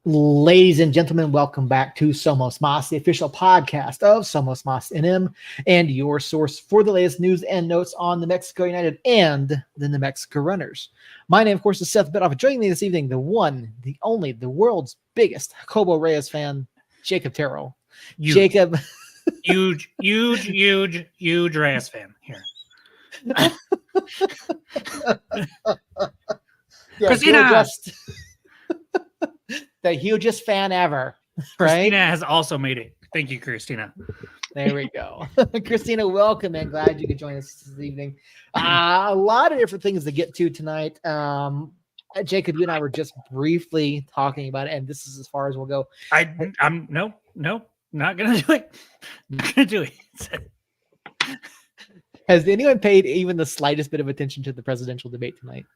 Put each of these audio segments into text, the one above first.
Ladies and gentlemen, welcome back to Somos Mas, the official podcast of Somos Mas NM, and your source for the latest news and notes on the Mexico United and the New Mexico Runners. My name, of course, is Seth Bidoff. Joining me this evening, the one, the only, the world's biggest Cobo Reyes fan, Jacob Terrell. Jacob. Huge Reyes fan here. Christina! The hugest fan ever, right? Christina has also made it. Thank you, Christina. There we go. Christina, welcome and glad you could join us this evening. A lot of different things to get to tonight. Jacob, you and I were just briefly talking about it, and this is as far as we'll go. I'm no, not gonna do it. Not gonna do it. Has anyone paid even the slightest bit of attention to the presidential debate tonight?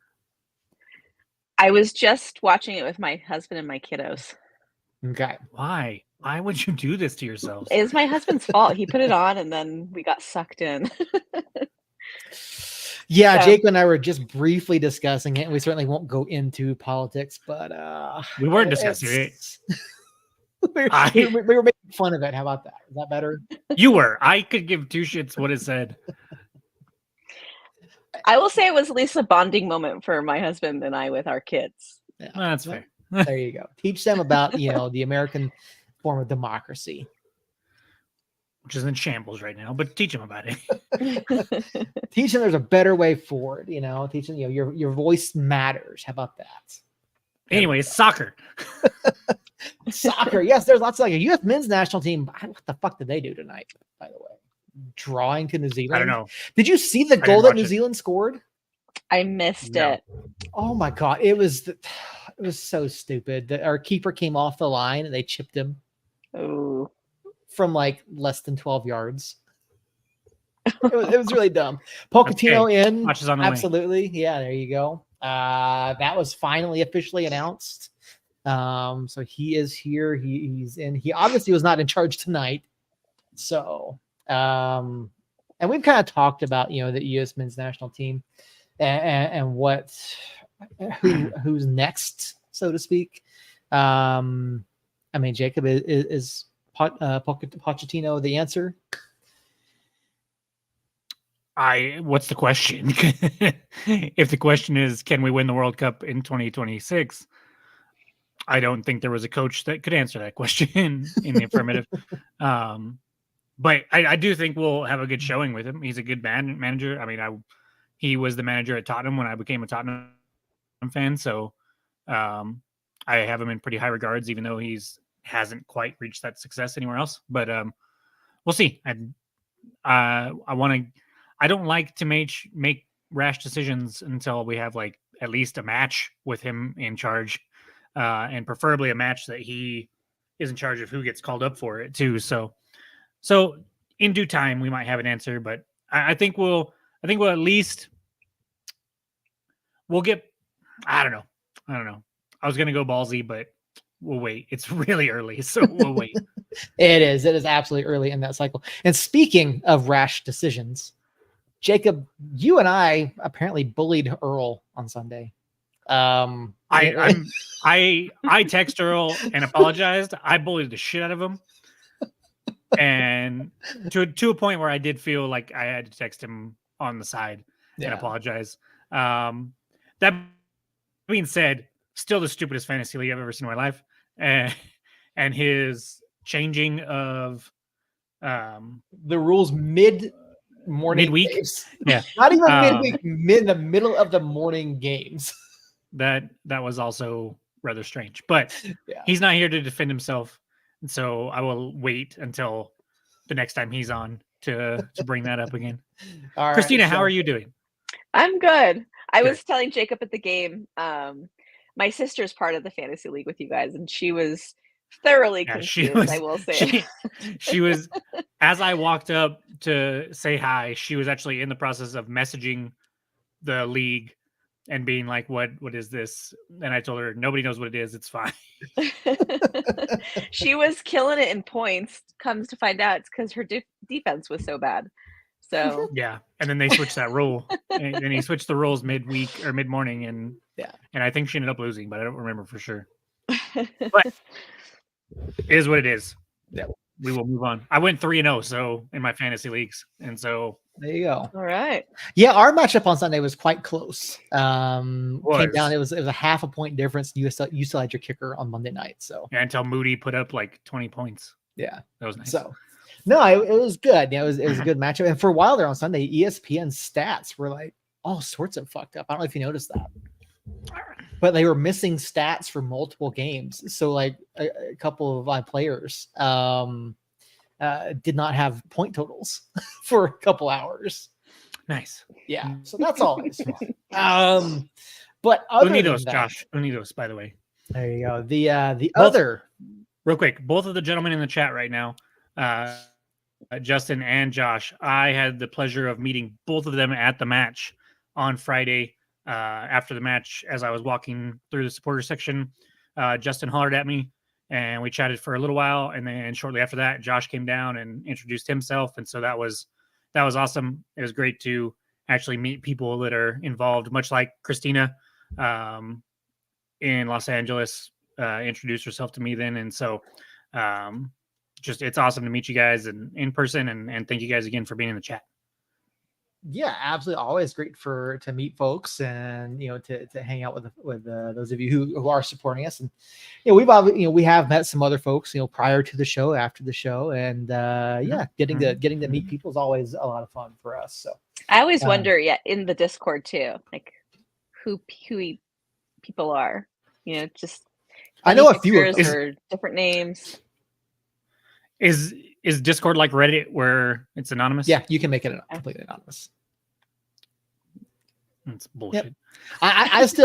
I was just watching it with my husband and my kiddos. Okay. Why? Why would you do this to yourselves? It's my husband's fault. He put it on and then we got sucked in. Yeah, so, Jake and I were just briefly discussing it, and we certainly won't go into politics, but we weren't discussing it. we were making fun of it. How about that? Is that better? You were. I could give two shits what it said. I will say it was at least a bonding moment for my husband and I with our kids. Yeah, well, that's fair. There you go. Teach them about, the American form of democracy. Which is in shambles right now, but teach them about it. Teach them there's a better way forward, teach them, your voice matters. How about that? Anyway, soccer. Soccer. Yes, there's lots of a U.S. men's national team. What the fuck did they do tonight, by the way? Drawing to New Zealand. I don't know. Did you see the goal that New Zealand scored? I missed it. Oh my god, it was so stupid. Our keeper came off the line and they chipped him. Oh. From like less than 12 yards. It was really dumb. Pochettino in. Watches on the absolutely. Way. Yeah, there you go. That was finally officially announced. So he is here. He's in. He obviously was not in charge tonight. So and we've kind of talked about the U.S. men's national team and what who's next, so to speak. I mean, Jacob, is Pochettino the answer? What's the question? If the question is, can we win the World Cup in 2026? I don't think there was a coach that could answer that question in the affirmative. But I do think we'll have a good showing with him. He's a good manager. I mean, he was the manager at Tottenham when I became a Tottenham fan. So I have him in pretty high regards, even though hasn't quite reached that success anywhere else. But we'll see. I don't like to make rash decisions until we have like at least a match with him in charge, and preferably a match that he is in charge of who gets called up for it too. So in due time we might have an answer, but I think we'll at least get. I don't know. I was gonna go ballsy, but we'll wait. It's really early, so we'll wait. It is absolutely early in that cycle. And speaking of rash decisions, Jacob, you and I apparently bullied Earl on Sunday. I text Earl and apologized. I bullied the shit out of him, and to a point where I did feel like I had to text him on the side and apologize. That being said, still the stupidest fantasy league I've ever seen in my life, and his changing of the rules midweek games. Yeah, not even midweek, in the middle of the morning games. That was also rather strange, but he's not here to defend himself, and so I will wait until the next time he's on to bring that up again. All right, Christina, how are you doing? I'm good. I was telling Jacob at the game, my sister's part of the fantasy league with you guys, and she was thoroughly confused, I will say. She was, as I walked up to say hi, she was actually in the process of messaging the league and being like, what is this? And I told her, nobody knows what it is. It's fine. She was killing it in points. Comes to find out, it's because her defense was so bad. So yeah, and then they switched that rule, and he switched the rules midweek or mid morning, and I think she ended up losing, but I don't remember for sure. But it is what it is. Yeah. We will move on. I went 3-0 so in my fantasy leagues, and so there you go. All right. Yeah, our matchup on Sunday was quite close. Came down. It was a half a point difference. You still had your kicker on Monday night. So yeah, until Moody put up like 20 points. Yeah, that was nice. So no, it was good. Yeah, it was a good matchup. And for a while there on Sunday, ESPN stats were like all sorts of fucked up. I don't know if you noticed that, but they were missing stats for multiple games. So like a couple of my players did not have point totals for a couple hours. Nice. Yeah. So that's always fun. But other Unidos, than that, Josh. Unidos, by the way. There you go. The other. Real quick, both of the gentlemen in the chat right now, Justin and Josh, I had the pleasure of meeting both of them at the match on Friday. After the match, as I was walking through the supporter section, Justin hollered at me and we chatted for a little while. And then shortly after that, Josh came down and introduced himself. And so that was awesome. It was great to actually meet people that are involved, much like Christina in Los Angeles introduced herself to me then. And so just it's awesome to meet you guys in person and thank you guys again for being in the chat. Yeah, absolutely. Always great to meet folks and to hang out with those of you who are supporting us. And we have met some other folks prior to the show, after the show, and getting to meet people is always a lot of fun for us. So I always wonder, in the Discord too, like who people are. Just I know a few of them. Or different names. Is Discord like Reddit where it's anonymous? Yeah, you can make it completely anonymous. That's bullshit. Yep. I just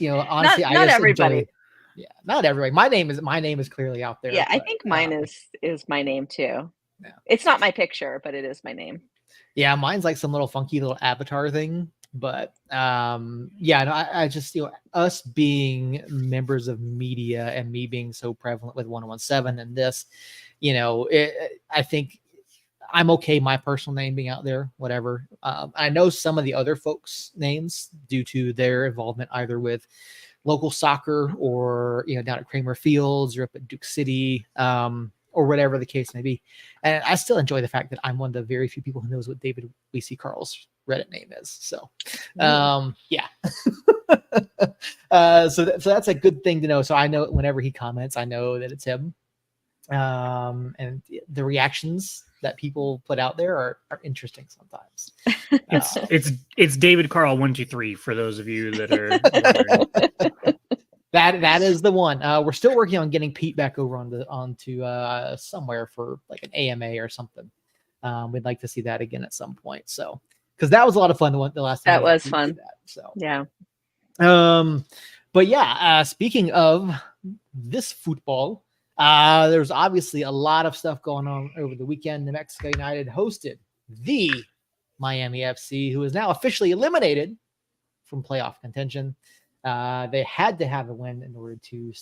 honestly not everybody. Yeah, not everybody. My name is clearly out there. Yeah, I think mine is my name too. Yeah. It's not my picture, but it is my name. Yeah, mine's like some little funky little avatar thing. But I just us being members of media and me being so prevalent with 117 and this, I think I'm okay my personal name being out there, whatever. I know some of the other folks' names due to their involvement either with local soccer or down at Kramer Fields or up at Duke City, or whatever the case may be. And I still enjoy the fact that I'm one of the very few people who knows what David Weesey Carl's Reddit name is. So yeah. So that's a good thing to know. So I know whenever he comments, I know that it's him. And the reactions that people put out there are interesting sometimes. It's David Carl 123 for those of you that are that is the one. We're still working on getting Pete back over onto somewhere for like an AMA or something. We'd like to see that again at some point. So because that was a lot of fun the last time. That was fun. So yeah. But yeah, speaking of this football, there's obviously a lot of stuff going on over the weekend. New Mexico United hosted the Miami FC, who is now officially eliminated from playoff contention. They had to have a win in order to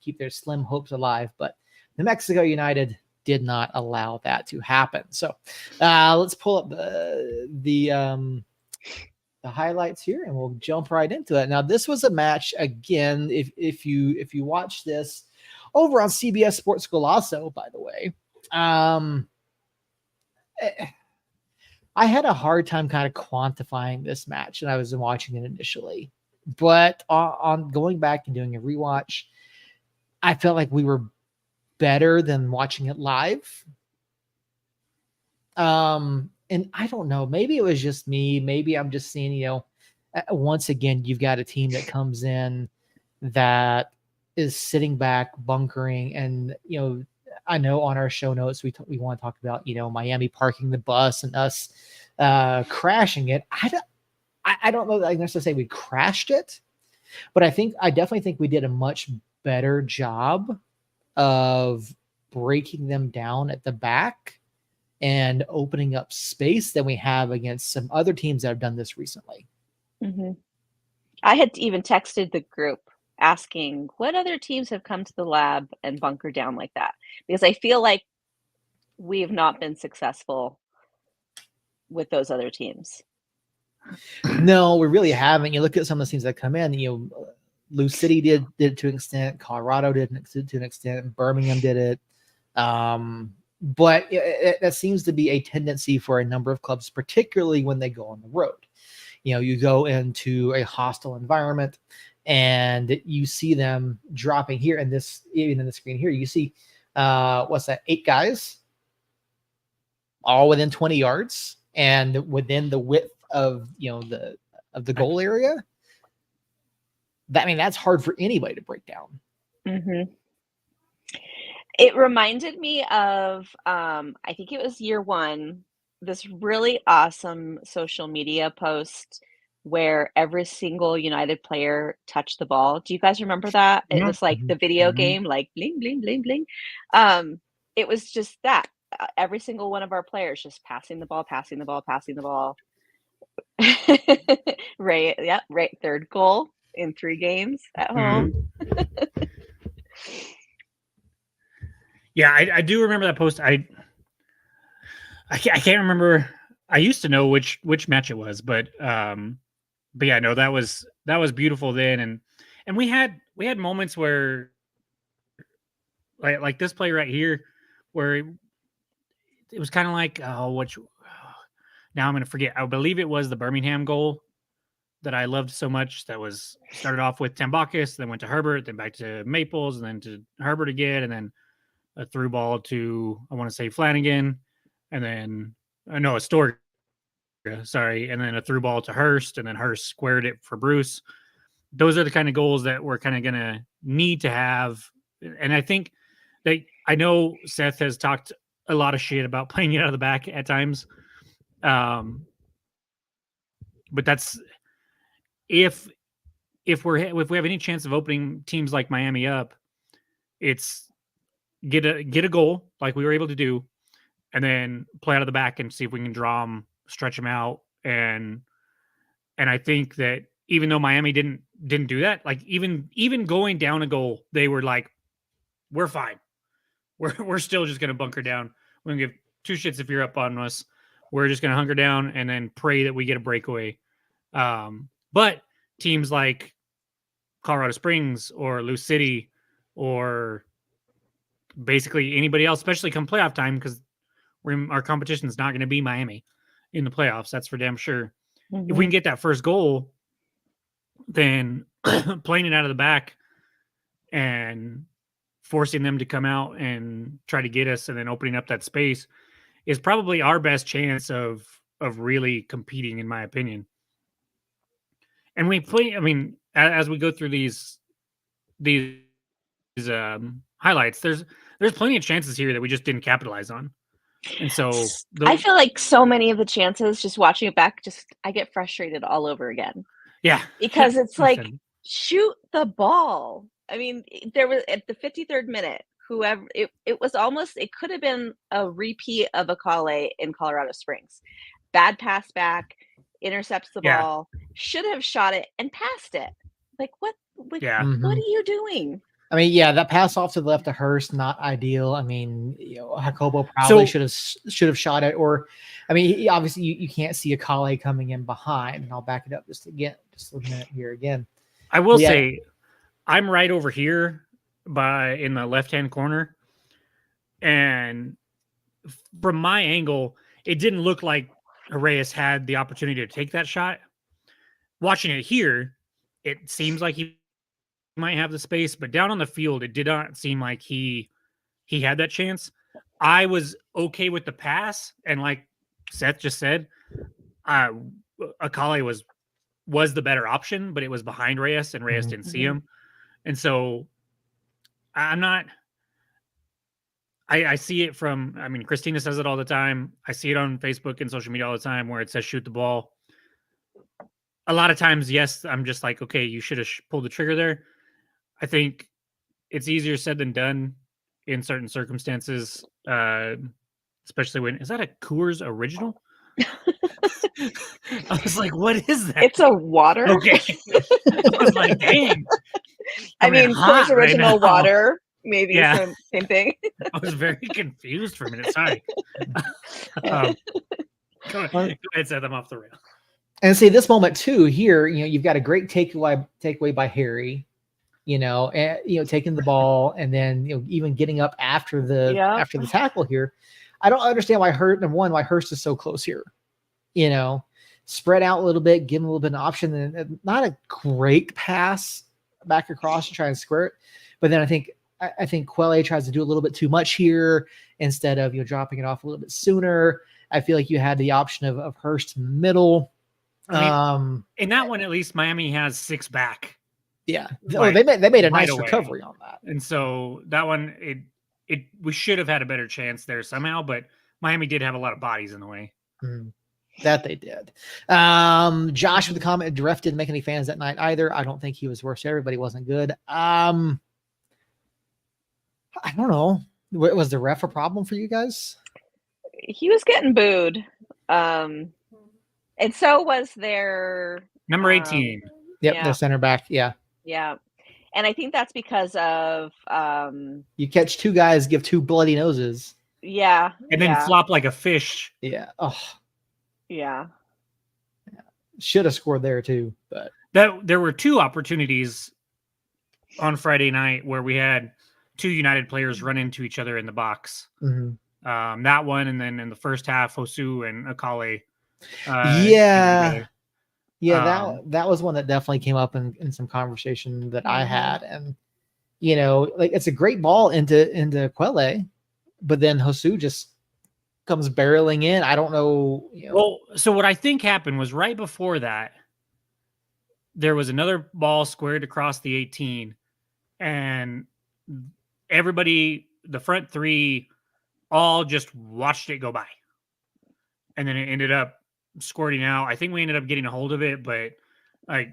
keep their slim hopes alive, but New Mexico United did not allow that to happen. So let's pull up the highlights here and we'll jump right into it. Now, this was a match again. If you watch this over on CBS Sports Golazo, by the way, I had a hard time kind of quantifying this match, and I was watching it initially. But on going back and doing a rewatch, I felt like we were better than watching it live. And I don't know, maybe it was just me. Maybe I'm just seeing, once again, you've got a team that comes in that is sitting back, bunkering, and I know on our show notes we want to talk about Miami parking the bus and us crashing it. I don't know that I necessarily say we crashed it, but I definitely think we did a much better job of breaking them down at the back and opening up space than we have against some other teams that have done this recently. Mm-hmm. I had even texted the group asking what other teams have come to the lab and bunkered down like that, because I feel like we have not been successful with those other teams. No, we really haven't. You look at some of the teams that come in, Lou City did it to an extent. Colorado did it to an extent. Birmingham did it. But that seems to be a tendency for a number of clubs, particularly when they go on the road. You go into a hostile environment and you see them dropping here, and this, even in the screen here, you see what's that, 8 guys all within 20 yards and within the width of the goal area. That's hard for anybody to break down. Mm-hmm. It reminded me of I think it was year 1, this really awesome social media post where every single United player touched the ball. Do you guys remember that? It was like the video game, like bling, bling, bling, bling. It was just that. Every single one of our players just passing the ball. Right. Yeah. Right. 3rd goal in 3 games at home. Yeah, I do remember that post. I can't remember. I used to know which match it was, but yeah, no, that was beautiful then, and we had moments where like this play right here, where it was kind of like now I'm going to forget. I believe it was the Birmingham goal that I loved so much. That was started off with Tambakis, then went to Herbert, then back to Maples, and then to Herbert again, and then a through ball to, I want to say, Flanagan, and then Astorga, sorry, and then a through ball to Hurst, and then Hurst squared it for Bruce. Those are the kind of goals that we're kind of going to need to have. And I think that, I know Seth has talked a lot of shit about playing it out of the back at times. But that's, if we have any chance of opening teams like Miami up, it's get a goal like we were able to do, and then play out of the back and see if we can draw them, stretch them out. And I think that even though Miami didn't do that, like even going down a goal, they were like, we're fine. We're still just going to bunker down. We're going to give 2 shits if you're up on us. We're just going to hunker down and then pray that we get a breakaway. But teams like Colorado Springs or Lou City or basically anybody else, especially come playoff time, because our competition is not going to be Miami in the playoffs. That's for damn sure. If we can get that first goal, then playing it out of the back and forcing them to come out and try to get us, and then opening up that space, is probably our best chance of really competing, in my opinion. And we play, as we go through these highlights, there's plenty of chances here that we just didn't capitalize on. And so I feel like so many of the chances, just watching it back, I get frustrated all over again. Yeah. Because it's like, shoot the ball. There was, at the 53rd minute, whoever it was, almost, it could have been a repeat of Akale in Colorado Springs. Bad pass back, intercepts the ball, should have shot it and passed it. Like, what are you doing? That pass off to the left of Hurst, not ideal. Jacobo probably should have shot it, or obviously you can't see Akale coming in behind. And I'll back it up just a minute here again. I will say, I'm right over here in the left-hand corner, and from my angle, it didn't look like Reyes had the opportunity to take that shot. Watching it here, it seems like he might have the space, but down on the field, it did not seem like he had that chance. I was okay with the pass, and like Seth just said, Akale was the better option, but it was behind Reyes, and Reyes didn't see him. And so I'm not, I see it from, Christina says it all the time. I see it on Facebook and social media all the time where it says shoot the ball. A lot of times, yes, I'm just like, okay, you should have pulled the trigger there. I think it's easier said than done in certain circumstances, especially when, is that a Coors Original? I was like, what is that? It's a water. Okay. I was like, dang. Coors Original water, maybe same thing. I was very confused for a minute. Sorry. Go ahead, Seth. I'm off the rail. And see this moment too here, you've got a great takeaway by Harry. taking the ball and then even getting up after the Yep. tackle here. I don't understand why Hurst is so close here. Spread out a little bit, give him a little bit of an option, and not a great pass back across to try and square it. But then I think Quelle tries to do a little bit too much here instead of dropping it off a little bit sooner. I feel like you had the option of Hurst middle. In that one, at least Miami has 6 back. Yeah, they made a nice away. recovery on that, and so that one we should have had a better chance there somehow, but Miami did have a lot of bodies in the way. That they did. Josh with the comment, Ref didn't make any fans that night either. I don't think he was worse. Everybody wasn't good. I don't know. Was the ref a problem for you guys? He was getting booed. And so was their number 18. Yep, their center back. Yeah. Yeah. And I think that's because of you catch 2 guys, give 2 bloody noses. Yeah. And then flop like a fish. Yeah. Oh. Yeah. Should have scored there too, but there were 2 opportunities on Friday night where we had 2 United players run into each other in the box. Mm-hmm. That one, and then in the first half, Hosu and Akale. That was one that definitely came up in some conversation that I had, and it's a great ball into Quelle, but then Hosu just comes barreling in. I don't know. Well, so what I think happened was right before that, there was another ball squared across the 18, and everybody, the front 3, all just watched it go by, and then it ended up squirting out. I think we ended up getting a hold of it, but there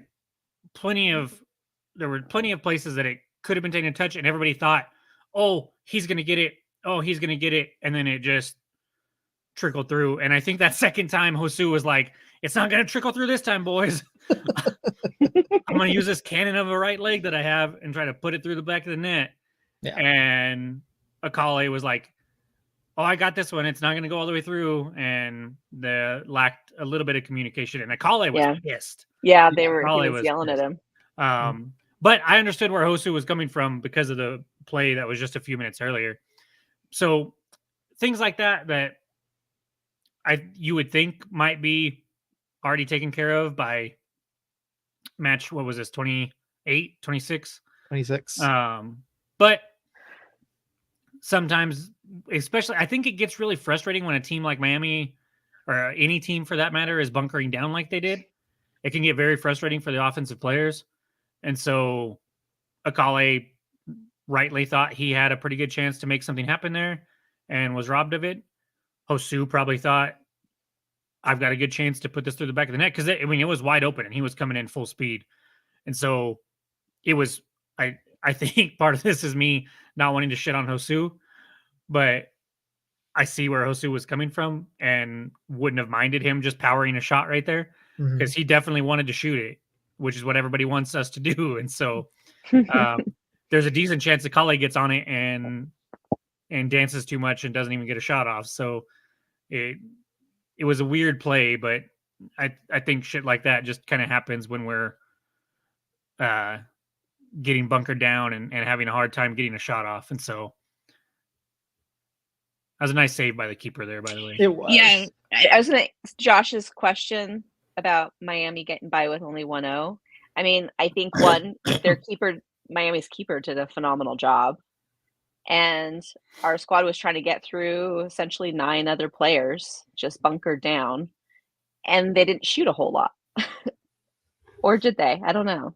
were plenty of places that it could have been taken a touch, and everybody thought, oh, he's going to get it. Oh, he's going to get it. And then it just trickled through. And I think that second time Hosu was like, it's not going to trickle through this time, boys. I'm going to use this cannon of a right leg that I have and try to put it through the back of the net. Yeah. And Akale was like, oh, I got this one. It's not going to go all the way through. And they lacked a little bit of communication. And Akale was pissed. Yeah, he was yelling pissed at him. But I understood where Hosu was coming from because of the play that was just a few minutes earlier. So things like that you would think might be already taken care of by match. What was this? 28, 26? 26. But sometimes, especially, I think it gets really frustrating when a team like Miami, or any team for that matter, is bunkering down like they did. It can get very frustrating for the offensive players. And so Akale rightly thought he had a pretty good chance to make something happen there and was robbed of it. Hosu probably thought, I've got a good chance to put this through the back of the net, because it was wide open and he was coming in full speed. And so it was, I think part of this is me not wanting to shit on Hosu, but I see where Hosu was coming from and wouldn't have minded him just powering a shot right there, because he definitely wanted to shoot it, which is what everybody wants us to do. And so there's a decent chance that Kale gets on it and dances too much and doesn't even get a shot off. So it was a weird play, but I think shit like that just kind of happens when we're getting bunkered down and having a hard time getting a shot off. And so that was a nice save by the keeper there, by the way. It was. Yeah. I was going to, Josh's question about Miami getting by with only 1-0. I mean, I think Miami's keeper did a phenomenal job. And our squad was trying to get through essentially 9 other players, just bunkered down. And they didn't shoot a whole lot. Or did they? I don't know.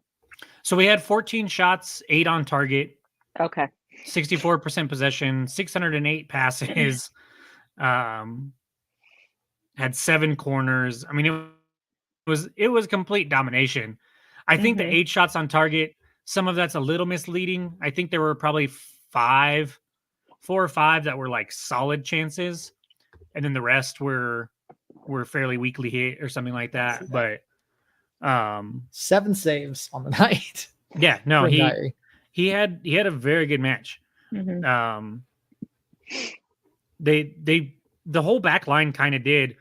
So we had 14 shots, 8 on target. Okay. 64% possession, 608 passes, had 7 corners. I mean, it was complete domination. I think the 8 shots on target, some of that's a little misleading. I think there were probably 4 or 5 that were like solid chances, and then the rest were fairly weakly hit or something like that. But 7 saves on the night. Yeah, no, he had a very good match. Mm-hmm. The whole back line kind of did.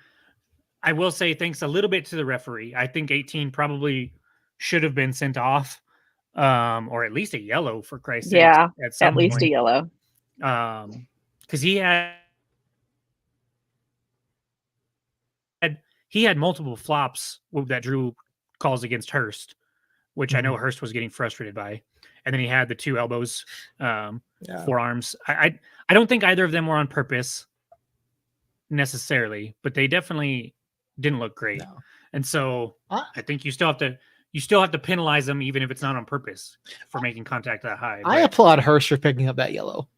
I will say thanks a little bit to the referee. I think 18 probably should have been sent off or at least a yellow for Christ's sake. Yeah, At some at least a point. yellow. Because he had multiple flops that drew calls against Hurst, which I know Hurst was getting frustrated by, and then he had the 2 elbows, forearms. I don't think either of them were on purpose necessarily, but they definitely didn't look great. No. And so I think you still have to penalize them, even if it's not on purpose, for making contact that high. I applaud Hurst for picking up that yellow.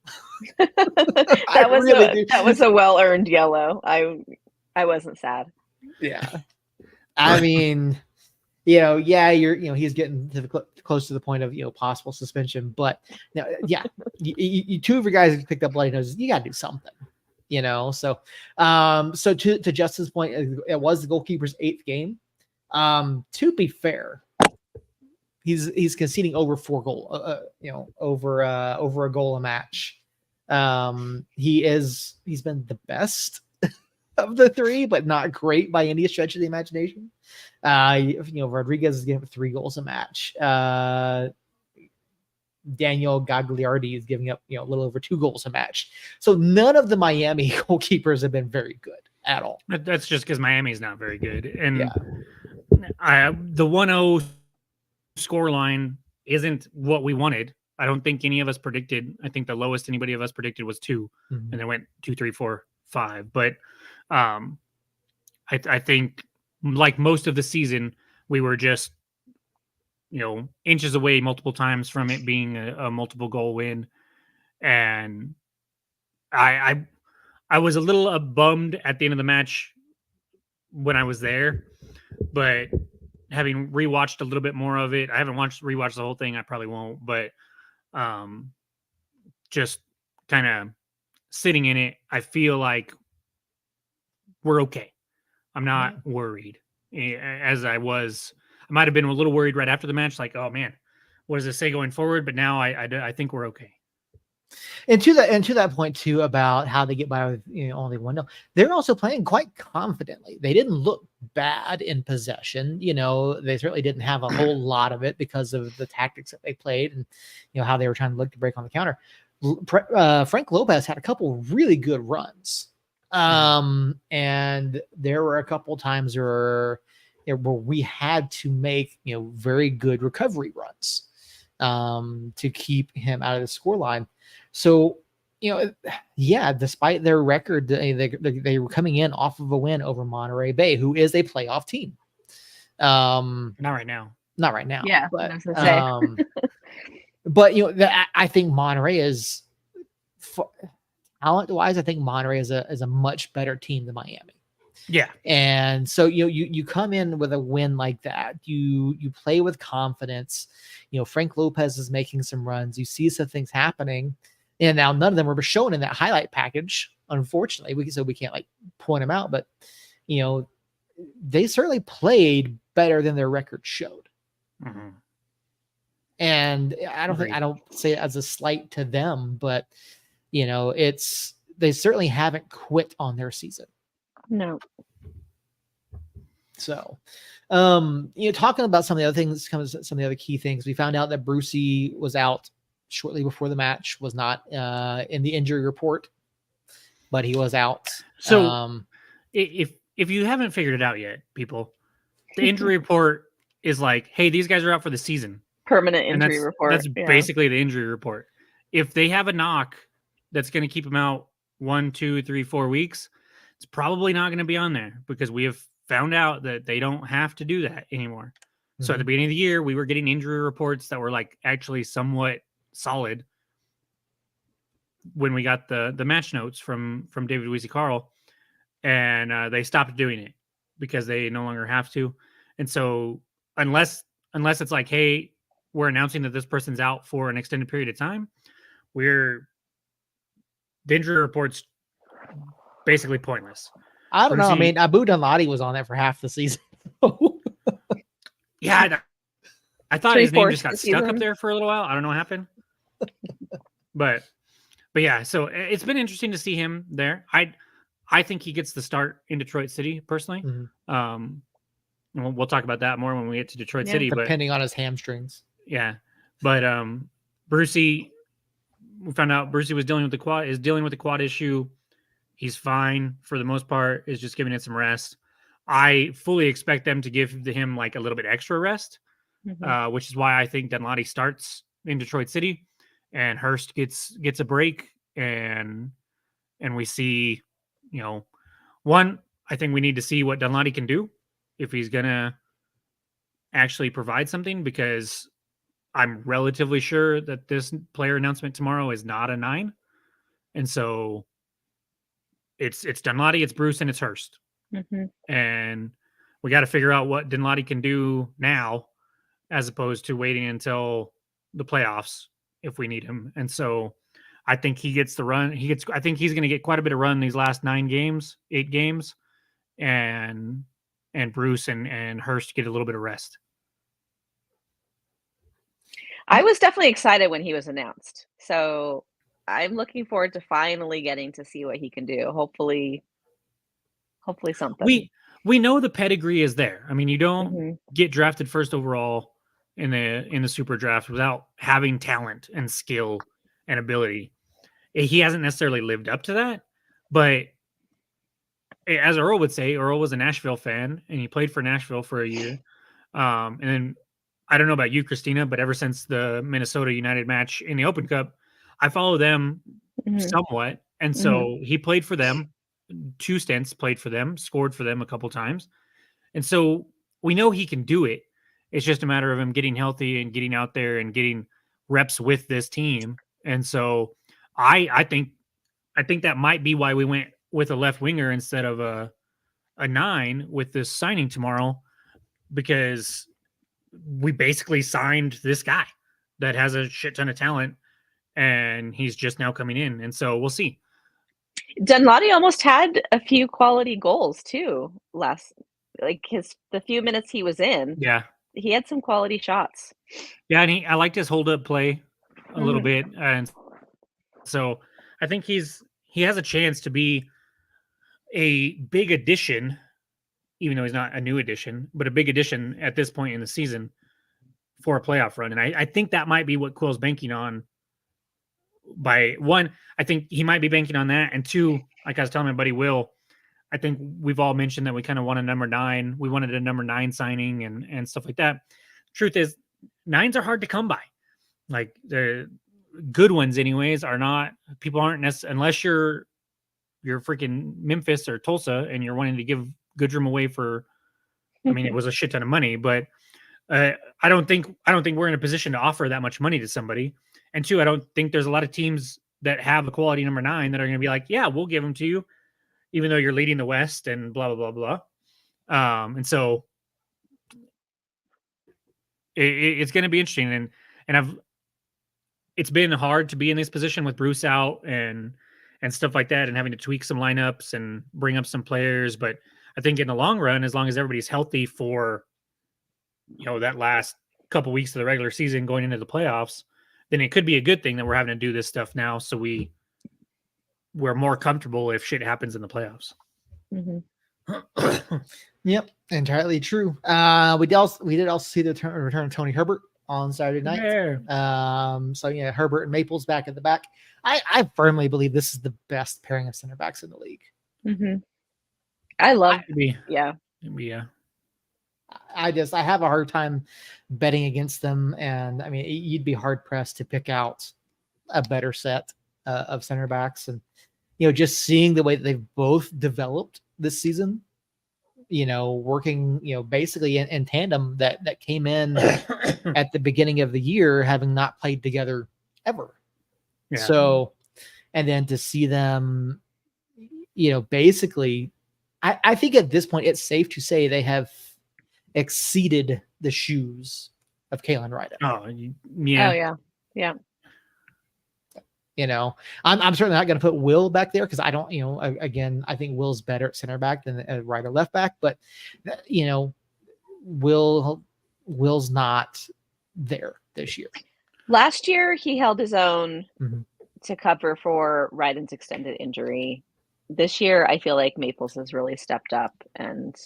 That was a well-earned yellow. I wasn't sad. Yeah. I mean, he's getting close to the point of, possible suspension, but now, you 2 of your guys picked up bloody noses. You got to do something, So, so to Justin's point, it was the goalkeeper's 8th game. To be fair, he's conceding over 4 goal, over a goal a match. He's been the best of the 3, but not great by any stretch of the imagination. Rodriguez is giving up 3 goals a match. Daniel Gagliardi is giving up, a little over 2 goals a match. So none of the Miami goalkeepers have been very good at all. That's just because Miami's not very good. And the 1-0 scoreline isn't what we wanted. I don't think any of us predicted. I think the lowest anybody of us predicted was 2, and then went 2, 3, 4, 5. But I think, like most of the season, we were just inches away multiple times from it being a multiple goal win, and I was a little bummed at the end of the match when I was there, but having rewatched a little bit more of it, I haven't rewatched the whole thing. I probably won't, but just kind of sitting in it, I feel like we're okay. I'm not worried as I was. I might have been a little worried right after the match, like, oh man, what does this say going forward? But now I think we're okay. And to that point too, about how they get by with only 1-0, they're also playing quite confidently. They didn't look bad in possession. They certainly didn't have a whole lot of it because of the tactics that they played and how they were trying to look to break on the counter. Frank Lopez had a couple really good runs. And there were a couple times where we had to make very good recovery runs to keep him out of the scoreline. So despite their record, they were coming in off of a win over Monterey Bay, who is a playoff team. Not right now. Yeah, but I was gonna say. but I think Monterey is, talent-wise, I think Monterey is a much better team than Miami. Yeah. And so you come in with a win like that. You play with confidence. Frank Lopez is making some runs. You see some things happening. And now none of them were shown in that highlight package, unfortunately. We can't point them out, but they certainly played better than their record showed. Mm-hmm. And I don't say it as a slight to them, but they certainly haven't quit on their season. No. So, talking about some of the other things, some of the other key things, we found out that Brucey was out shortly before the match, was not in the injury report, but he was out. So, if you haven't figured it out yet, people, the injury report is like, hey, these guys are out for the season. Permanent injury report. That's basically the injury report. If they have a knock that's going to keep them out 1, 2, 3, 4 weeks, it's probably not going to be on there because we have found out that they don't have to do that anymore. Mm-hmm. So at the beginning of the year, we were getting injury reports that were actually somewhat solid when we got the match notes from David Weezy-Carl, and they stopped doing it because they no longer have to. And so unless it's like, hey, we're announcing that this person's out for an extended period of time, the injury report's basically pointless. I don't know. I mean, Abu Danladi was on that for half the season. Yeah, I thought his name just got stuck up there for a little while. I don't know what happened. But yeah, so it's been interesting to see him there. I think he gets the start in Detroit City personally. Mm-hmm. We'll talk about that more when we get to Detroit City. Depending on his hamstrings. Yeah, But Brucey, we found out Brucey was dealing with the quad issue. He's fine for the most part. Is just giving it some rest. I fully expect them to give him like a little bit extra rest, which is why I think Dunlawdy starts in Detroit City, and Hurst gets a break, and we see, one, I think we need to see what Dunlawdy can do if he's gonna actually provide something, because I'm relatively sure that this player announcement tomorrow is not a 9, and so it's Dunlawdy, it's Bruce, and it's Hurst. And we got to figure out what Dunlawdy can do now, as opposed to waiting until the playoffs if we need him. And so I think he gets the run. I think he's going to get quite a bit of run these last 8 games, and Bruce and Hurst get a little bit of rest. I was definitely excited when he was announced. So I'm looking forward to finally getting to see what he can do. Hopefully something. We know the pedigree is there. I mean, you don't get drafted first overall in the super draft without having talent and skill and ability. He hasn't necessarily lived up to that, but as Earl would say, Earl was a Nashville fan and he played for Nashville for a year. And then I don't know about you, Christina, but ever since the Minnesota United match in the Open Cup, I follow them somewhat. And so he played for them, 2 stints, played for them, scored for them a couple times. And so we know he can do it. It's just a matter of him getting healthy and getting out there and getting reps with this team. And so I think that might be why we went with a left winger instead of a 9 with this signing tomorrow, because we basically signed this guy that has a shit ton of talent and he's just now coming in. And so we'll see. Dunlawdy almost had a few quality goals too the few minutes he was in. Yeah. He had some quality shots. Yeah, and I liked his hold up play a little bit. And so I think he has a chance to be a big addition, even though he's not a new addition, but a big addition at this point in the season for a playoff run. And I think that might be what Quill's banking on. By one, I think he might be banking on that. And 2, like I was telling my buddy Will, I think we've all mentioned that we kind of want a number 9. We wanted a number 9 signing and stuff like that. Truth is, 9s are hard to come by. Like, the good ones anyways are not, people aren't necessarily, unless you're freaking Memphis or Tulsa and you're wanting to give Goodrum away for, I mean, it was a shit ton of money, but I don't think we're in a position to offer that much money to somebody. And 2, I don't think there's a lot of teams that have a quality number 9 that are going to be like, yeah, we'll give them to you, even though you're leading the West and blah, blah, blah, blah. And so it's going to be interesting. And it's been hard to be in this position with Bruce out and stuff like that, and having to tweak some lineups and bring up some players. But I think in the long run, as long as everybody's healthy for, that last couple weeks of the regular season going into the playoffs, then it could be a good thing that we're having to do this stuff now, so we're more comfortable if shit happens in the playoffs. Yep, entirely true. We did also see the return of Tony Herbert on Saturday night. Yeah. So yeah, Herbert and Maples back at the back. I firmly believe this is the best pairing of center backs in the league. I love yeah. I have a hard time betting against them, and I mean, you'd be hard pressed to pick out a better set of center backs. And just seeing the way that they've both developed this season, working basically in tandem, that came in at the beginning of the year having not played together ever. Yeah. So, and then to see them, basically, I think at this point it's safe to say they have exceeded the shoes of Kalen Ryder. Oh yeah. I'm certainly not going to put Will back there because I don't, again, I think Will's better at center back than Ryder left back, but Will's not there this year. Last year he held his own to cover for Ryden's extended injury. This year I feel like Maples has really stepped up and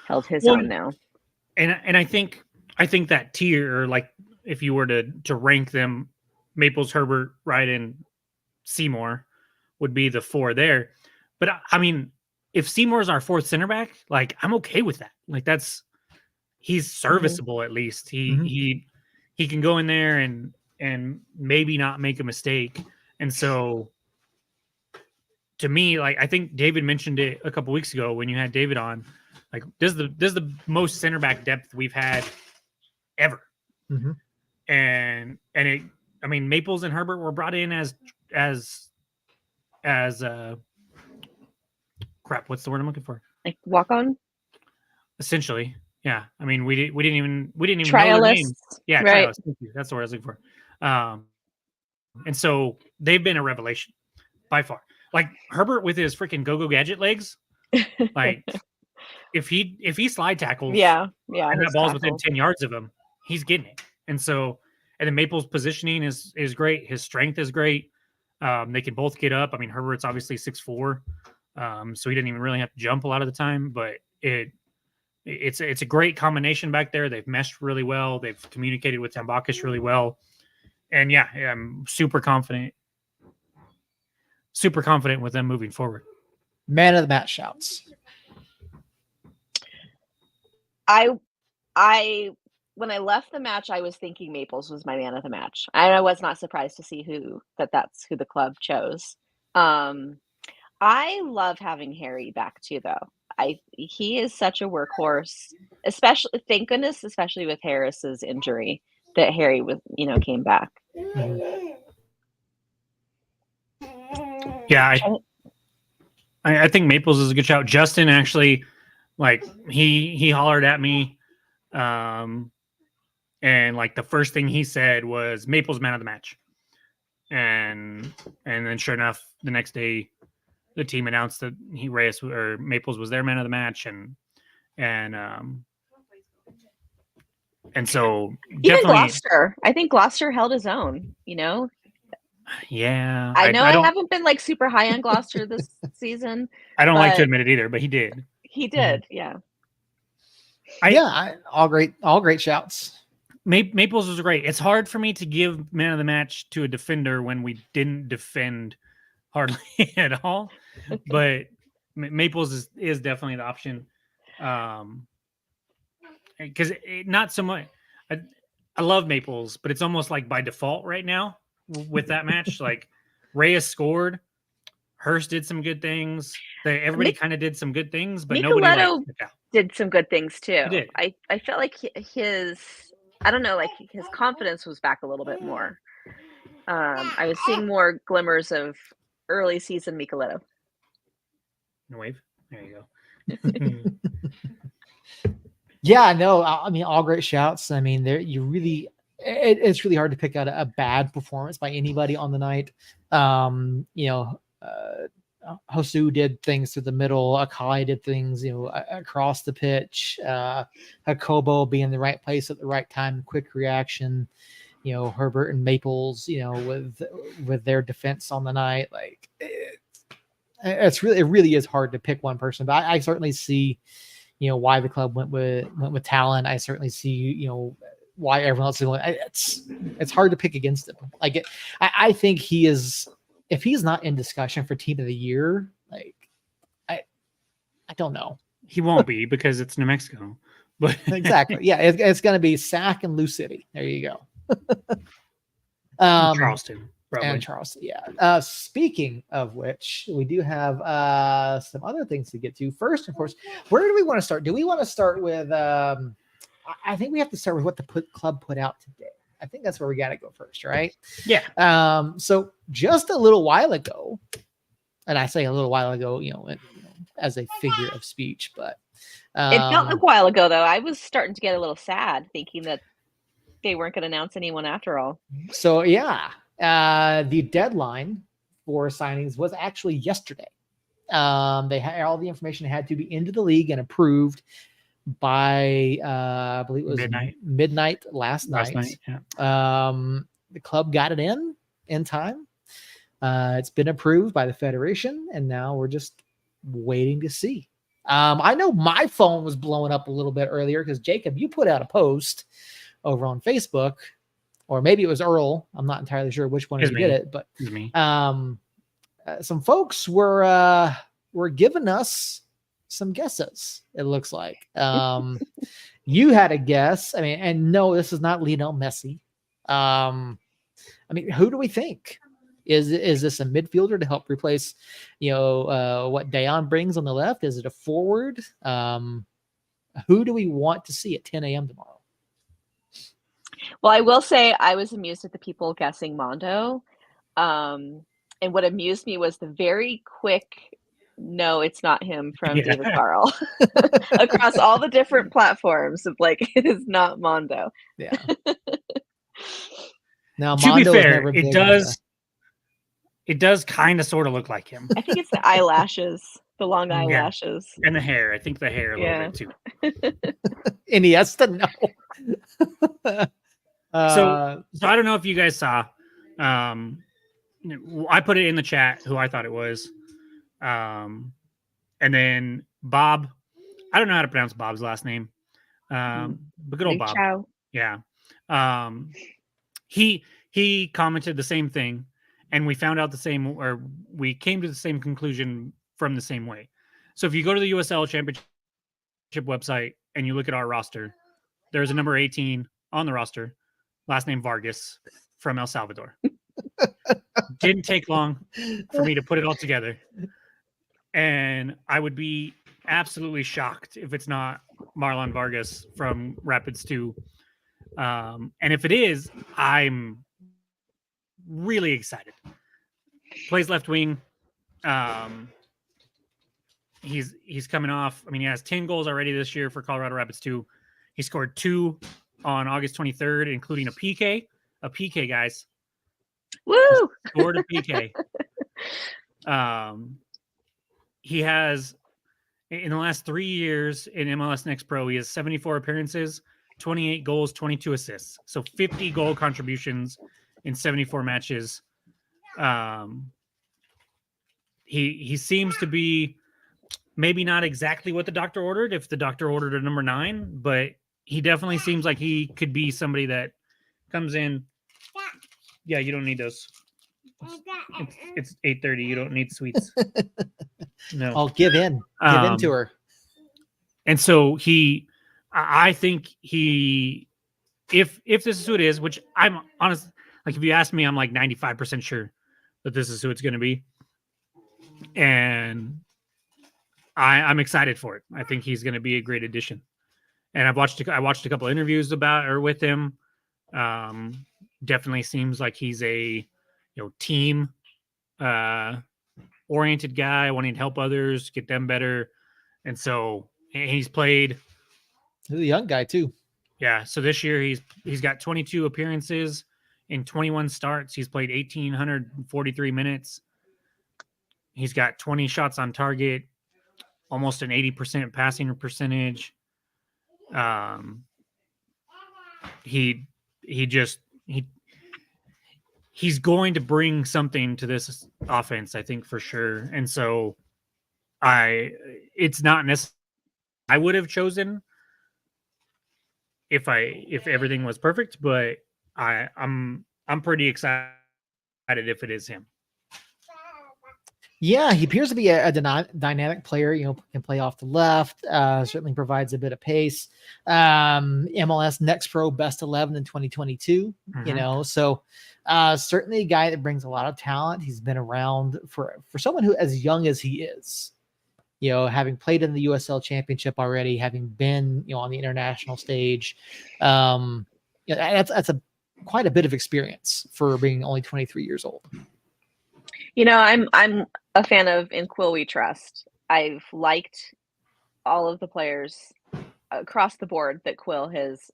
held his own now. And I think that tier, like if you were to rank them, Maples, Herbert, Ryden, Seymour would be the 4 there. But I mean, if Seymour's our 4th center back, like I'm okay with that. Like he's serviceable at least. He can go in there and maybe not make a mistake. And so to me, like I think David mentioned it a couple weeks ago when you had David on, like this is the most center back depth we've had ever. Mm-hmm. And it, I mean, Maples and Herbert were brought in as crap. What's the word I'm looking for? Like walk on. Essentially, yeah. I mean, we didn't even know their Trialists. names. Yeah, Right. trialists. Thank you. That's the word I was looking for. And so they've been a revelation by far. Like Herbert with his freaking go-go gadget legs, like if he slide tackles, Yeah, and that his ball's within tackle. 10 yards of him, he's getting it. And so, and then Maple's positioning is great. His strength is great. They can both get up. I mean, Herbert's obviously 6'4", so he didn't even really have to jump a lot of the time. But it's a great combination back there. They've meshed really well. They've communicated with Tambakis really well. And yeah, I'm super confident with them moving forward. Man of the match shouts. I when I left the match, I was thinking Maples was my man of the match. I was not surprised to see that's who the club chose. I love having Harry back too, though. He is such a workhorse, especially thank goodness, especially with Harris's injury, that Harry came back. Yeah, I think Maples is a good shout. Justin actually, like he hollered at me, and like the first thing he said was Maples man of the match, and then sure enough, the next day, the team announced that Maples was their man of the match, and so even definitely Gloucester. I think Gloucester held his own. Yeah, I know I haven't been like super high on Gloucester this season. I don't like to admit it either, but he did. He did, yeah. All great shouts. Maples was great. It's hard for me to give man of the match to a defender when we didn't defend hardly at all, but Maples is definitely the option. Because not so much. I love Maples, but it's almost like by default right now with that match. Like Reyes scored, Hurst did some good things. Everybody kind of did some good things, but nobody did some good things too. He did. I felt like his confidence was back a little bit more. I was seeing more glimmers of early season Micheletto. Wave. There you go. Yeah, no, I mean, all great shouts. I mean, it's really hard to pick out a bad performance by anybody on the night. Hosu did things through the middle. Akai did things, across the pitch. Hakobo being in the right place at the right time, quick reaction. Herbert and Maples, with their defense on the night. Like it really is hard to pick one person, but I certainly see, why the club went with talent. I certainly see, why everyone else is going. It's hard to pick against him. Like I think he is, if he's not in discussion for team of the year, like I don't know. He won't be because it's New Mexico. But exactly, yeah, it's going to be Sac and Lou City. There you go. Charleston. Probably. And Charleston, yeah. Speaking of which, we do have some other things to get to. First, of course, where do we want to start? Do we want to start with? I think we have to start with what the club put out today. I think that's where we got to go first, right? Yeah. So just a little while ago, and I say a little while ago, as a figure of speech, but it felt like a while ago, though. I was starting to get a little sad, thinking that they weren't going to announce anyone after all. So yeah. The deadline for signings was actually yesterday. They had all the information had to be into the league and approved by I believe it was midnight last night. Yeah. The club got it in time. It's been approved by the federation, and now we're just waiting to see. I know my phone was blowing up a little bit earlier because Jacob, you put out a post over on Facebook or maybe it was Earl. I'm not entirely sure which one of It's you did me. it, but It's me. some folks were giving us some guesses. It looks like you had a guess. I mean, and no, this is not Lionel Messi. I mean, who do we think? Is this a midfielder to help replace, what Dayon brings on the left? Is it a forward? Who do we want to see at 10 a.m. tomorrow? Well, I will say I was amused at the people guessing Mondo. And what amused me was the very quick, no, it's not him from Yeah. David Carl across all the different platforms of like, it is not Mondo. Yeah. Now, To be Mondo is fair, never big it on does kind of sort of look like him. I think it's the eyelashes, the long Yeah. eyelashes. And the hair. I think the hair a Yeah. little bit too. Iniesta. No. So I don't know if you guys saw. I put it in the chat who I thought it was. And then Bob. I don't know how to pronounce Bob's last name. But good old Bob. Ciao. Yeah. He commented the same thing, and we found out the same, or we came to the same conclusion from the same way. So if you go to the USL Championship website and you look at our roster, there's a number 18 on the roster, last name Vargas from El Salvador. Didn't take long for me to put it all together. And I would be absolutely shocked if it's not Marlon Vargas from Rapids 2. And if it is, I'm really excited. Plays left wing. He's coming off. I mean, he has 10 goals already this year for Colorado Rapids 2. He scored 2 on August 23rd, including a PK. A PK, guys. Woo! Scored a PK. He has, in the last 3 years in MLS Next Pro, he has 74 appearances, 28 goals, 22 assists. So 50 goal contributions in 74 matches. He seems to be maybe not exactly what the doctor ordered, if the doctor ordered a number 9, but he definitely seems like he could be somebody that comes in. Yeah, you don't need those. It's 8:30. You don't need sweets. No. I'll give in. Give in to her. And so I think if this is who it is, which I'm honest, like if you ask me, I'm like 95% sure that this is who it's going to be. And I'm excited for it. I think he's going to be a great addition. And I watched a couple of interviews about or with him. Definitely seems like he's a team oriented guy, wanting to help others, get them better. And so he's played. He's a young guy too. Yeah. So this year he's got 22 appearances in 21 starts. He's played 1,843 minutes. He's got 20 shots on target, almost an 80% passing percentage. He's going to bring something to this offense, I think, for sure. And so it's not necessarily I would have chosen if everything was perfect, but I'm pretty excited if it is him. Yeah, he appears to be a dynamic player. Can play off the left. Certainly provides a bit of pace. MLS Next Pro Best 11 in 2022. Mhm. So certainly a guy that brings a lot of talent. He's been around for someone who as young as he is. Having played in the USL Championship already, having been on the international stage, that's quite a bit of experience for being only 23 years old. I'm a fan of In Quill We Trust. I've liked all of the players across the board that Quill has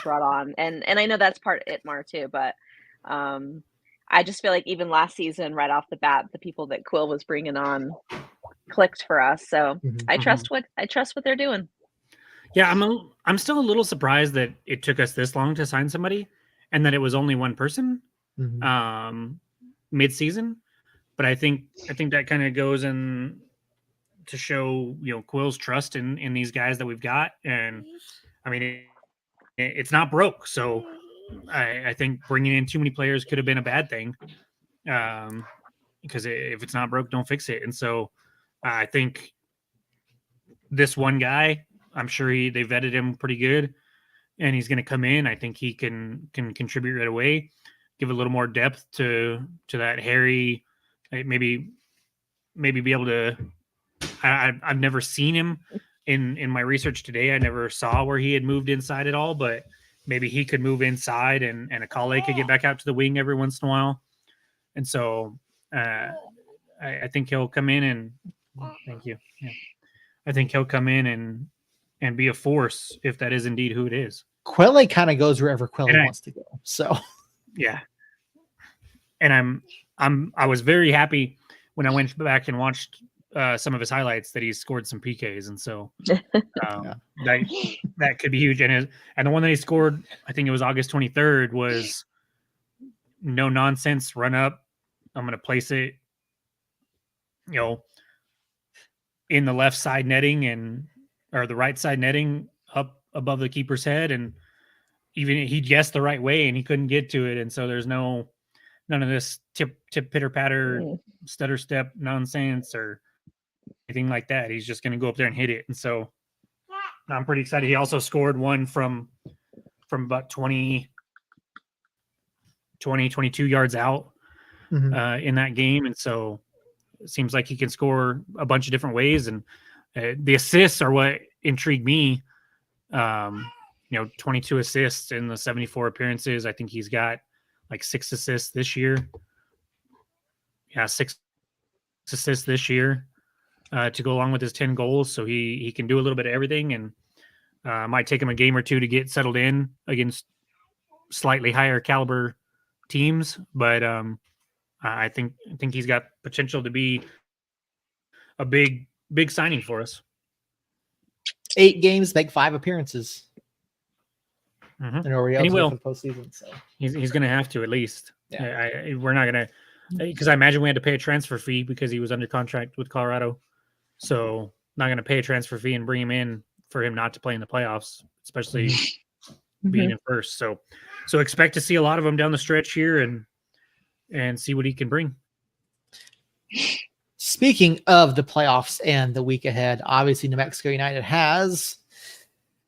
brought on, and I know that's part of Itmar too. But I just feel like even last season, right off the bat, the people that Quill was bringing on clicked for us. So I trust what they're doing. Yeah, I'm still a little surprised that it took us this long to sign somebody, and that it was only one person mid-season. But I think that kind of goes in to show Quill's trust in these guys that we've got, and I mean it's not broke, so I think bringing in too many players could have been a bad thing, because if it's not broke, don't fix it. And so I think this one guy, I'm sure they vetted him pretty good, and he's going to come in. I think he can contribute right away, give a little more depth to that Harry. Maybe be able to. I've never seen him in my research today. I never saw where he had moved inside at all, but maybe he could move inside, and Akale could get back out to the wing every once in a while. And so I think he'll come in and thank you. Yeah. I think he'll come in and be a force if that is indeed who it is. Quelle kind of goes wherever Quelle wants to go. So yeah. And I was very happy when I went back and watched some of his highlights that he scored some PKs, and so that could be huge. And the one that he scored, I think it was August 23rd, was no nonsense run up. I'm going to place it, in the left side netting or the right side netting up above the keeper's head, and even he guessed the right way and he couldn't get to it, and so there's none of this tip pitter patter stutter step nonsense or anything like that. He's just going to go up there and hit it. And so I'm pretty excited. He also scored one from about 22 yards out in that game. And so it seems like he can score a bunch of different ways. And the assists are what intrigued me. 22 assists in the 74 appearances. I think he's got like 6 assists this year. Yeah, 6 assists this year to go along with his 10 goals. So he can do a little bit of everything, and might take him a game or two to get settled in against slightly higher caliber teams. But I think he's got potential to be a big signing for us. 8 games, make 5 appearances. Mm-hmm. And he will for the postseason. So he's going to have to at least. Yeah. We're not going to, because I imagine we had to pay a transfer fee because he was under contract with Colorado. So not going to pay a transfer fee and bring him in for him not to play in the playoffs, especially being in first. So expect to see a lot of him down the stretch here and see what he can bring. Speaking of the playoffs and the week ahead, obviously New Mexico United has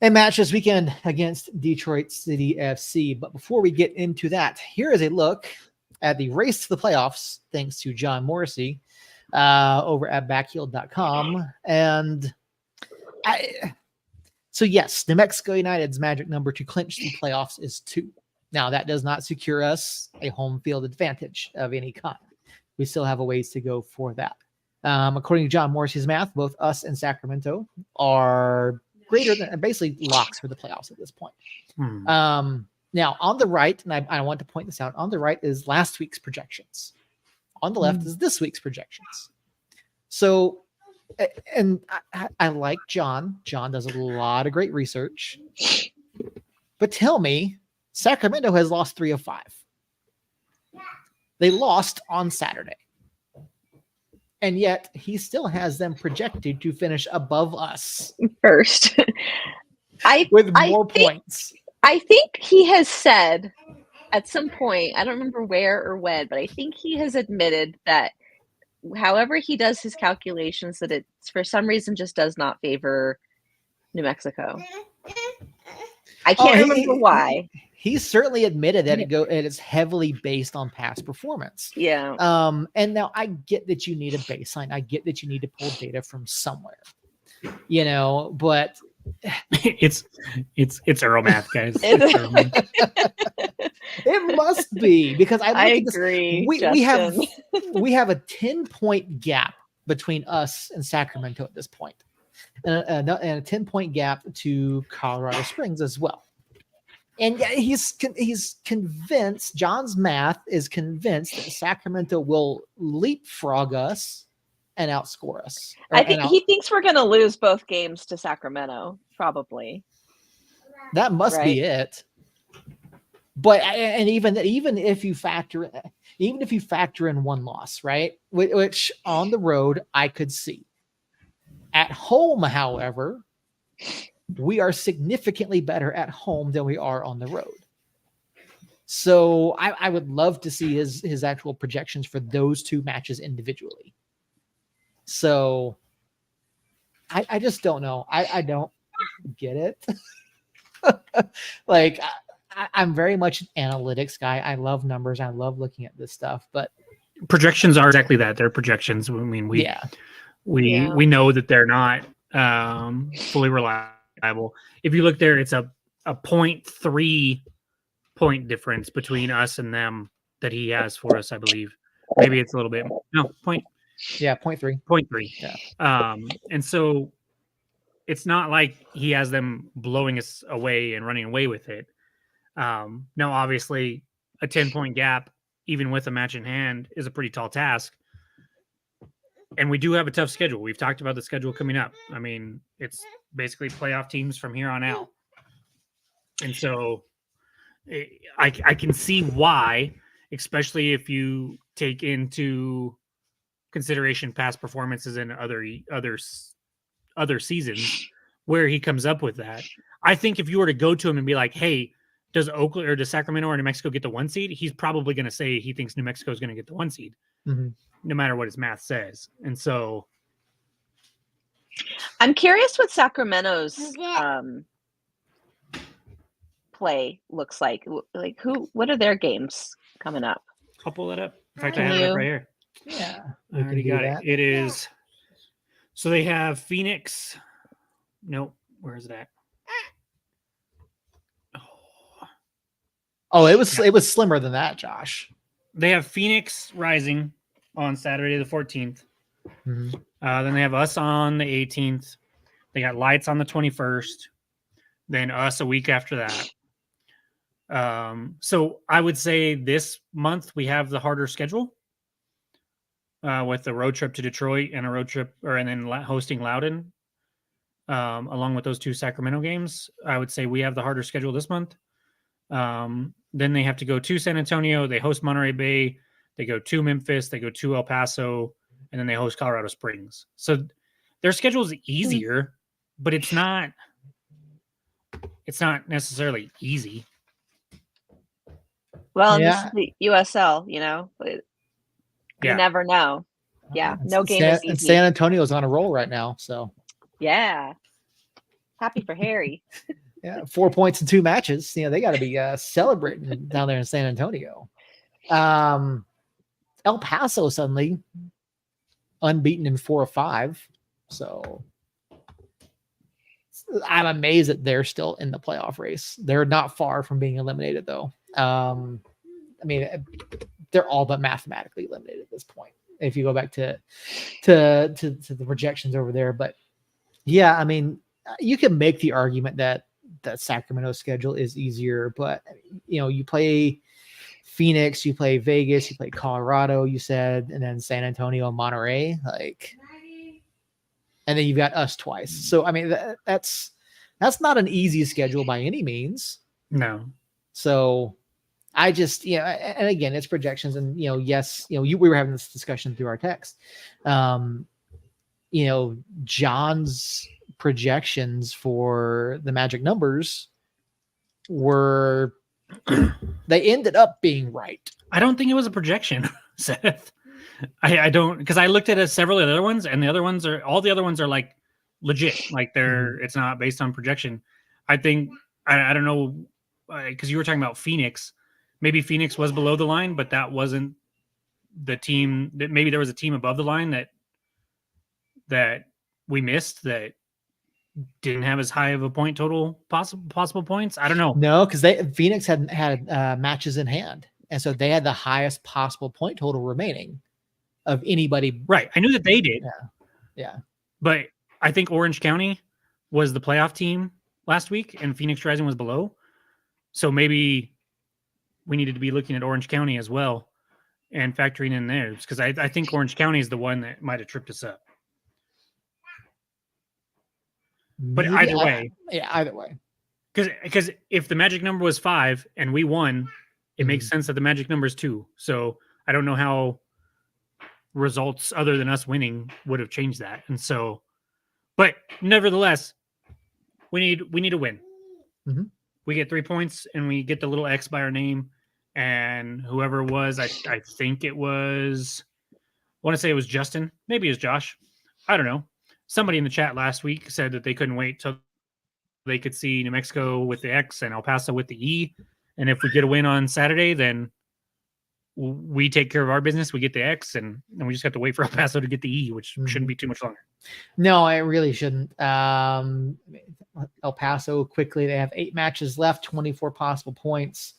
a match this weekend against Detroit City FC. But before we get into that, here is a look at the race to the playoffs, thanks to John Morrissey over at backheeled.com. And so yes, New Mexico United's magic number to clinch the playoffs is 2. Now, that does not secure us a home field advantage of any kind. We still have a ways to go for that. According to John Morrissey's math, both us and Sacramento are greater than basically locks for the playoffs at this point. Now, on the right, and I want to point this out, on the right is last week's projections. On the left is this week's projections. So, and I like John. John does a lot of great research. But tell me, Sacramento has lost 3 of 5. They lost on Saturday. And yet he still has them projected to finish above us first. with more points. I think he has said at some point, I don't remember where or when, but I think he has admitted that however he does his calculations, that it for some reason just does not favor New Mexico. I can't remember why. He certainly admitted that it is heavily based on past performance. Yeah. And now I get that you need a baseline. I get that you need to pull data from somewhere, but it's Earl math, guys. It must be, because I agree. We have a 10-point gap between us and Sacramento at this point, and a 10-point gap to Colorado Springs as well. And he's convinced, John's math is convinced that Sacramento will leapfrog us and outscore us. I think he thinks we're going to lose both games to Sacramento, probably. That must be it. But and even if you factor in one loss, right? Which on the road I could see. At home, however, we are significantly better at home than we are on the road. So I would love to see his actual projections for those two matches individually. So I just don't know. I don't get it. Like I'm very much an analytics guy. I love numbers. I love looking at this stuff, but projections are exactly that. They're projections. I mean, we know that they're not fully reliable. If you look there, it's a 0.3 point difference between us and them that he has for us, I believe. Maybe it's a little bit no point. Yeah, 0.3. 0.3. Yeah. And so it's not like he has them blowing us away and running away with it. Now, obviously, a 10-point gap, even with a match in hand, is a pretty tall task. And we do have a tough schedule. We've talked about the schedule coming up. I mean, it's basically playoff teams from here on out. And so I can see why, especially if you take into consideration past performances in other seasons where he comes up with that. I think if you were to go to him and be like, hey, does Oakland or does Sacramento or New Mexico get the 1 seed? He's probably going to say he thinks New Mexico is going to get the 1 seed, no matter what his math says. And so I'm curious what Sacramento's play looks like. Like what are their games coming up? I'll pull that up. In fact, I have it up right here. Yeah. I already got it. It is. So they have Phoenix. Nope. Where is that? Oh, it was slimmer than that, Josh. They have Phoenix Rising on Saturday the 14th. Mm-hmm. Then they have us on the 18th. They got Lights on the 21st. Then us a week after that. So I would say this month we have the harder schedule with the road trip to Detroit and a road trip, and then hosting Loudoun, along with those two Sacramento games. I would say we have the harder schedule this month. Then they have to go to San Antonio. They host Monterey Bay. They go to Memphis. They go to El Paso, and then they host Colorado Springs. So their schedule is easier, but it's not necessarily easy. Well, this is the USL, you never know. Yeah, no game is easy. And San Antonio's on a roll right now, so yeah, happy for Harry. Yeah, 4 points in 2 matches. They got to be celebrating down there in San Antonio. El Paso suddenly unbeaten in 4 of 5. So I'm amazed that they're still in the playoff race. They're not far from being eliminated, though. I mean, they're all but mathematically eliminated at this point. If you go back to the projections over there, but yeah, I mean, you can make the argument that Sacramento schedule is easier, but you play Phoenix, you play Vegas, you play Colorado, you said, and then San Antonio and Monterey, and then you've got us twice. So I mean, that's not an easy schedule by any means. No. So I just, and again, it's projections, and yes, we were having this discussion through our text. John's projections for the magic numbers they ended up being right. I don't think it was a projection, Seth. I don't, because I looked at several of the other ones, and all the other ones are like legit. Like it's not based on projection. I think, I don't know, because you were talking about Phoenix. Maybe Phoenix was below the line, but that wasn't the team that, maybe there was a team above the line that we missed that didn't have as high of a point total possible points. I don't know. No, because Phoenix had matches in hand, and so they had the highest possible point total remaining of anybody. Right. I knew that they did. Yeah. But I think Orange County was the playoff team last week, and Phoenix Rising was below. So maybe we needed to be looking at Orange County as well and factoring in theirs, because I think Orange County is the one that might have tripped us up. But either way. Either way. Because if the magic number was 5 and we won, it makes sense that the magic number is 2. So I don't know how results other than us winning would have changed that. And so, but nevertheless, we need a win. Mm-hmm. We get 3 points and we get the little X by our name, and whoever it was, I think it was, I want to say it was Justin, maybe it was Josh, I don't know. Somebody in the chat last week said that they couldn't wait till they could see New Mexico with the X and El Paso with the E, and if we get a win on Saturday, then we take care of our business. We get the X, and we just have to wait for El Paso to get the E, which shouldn't be too much longer. No, it really shouldn't. El Paso quickly, they have 8 matches left, 24 possible points.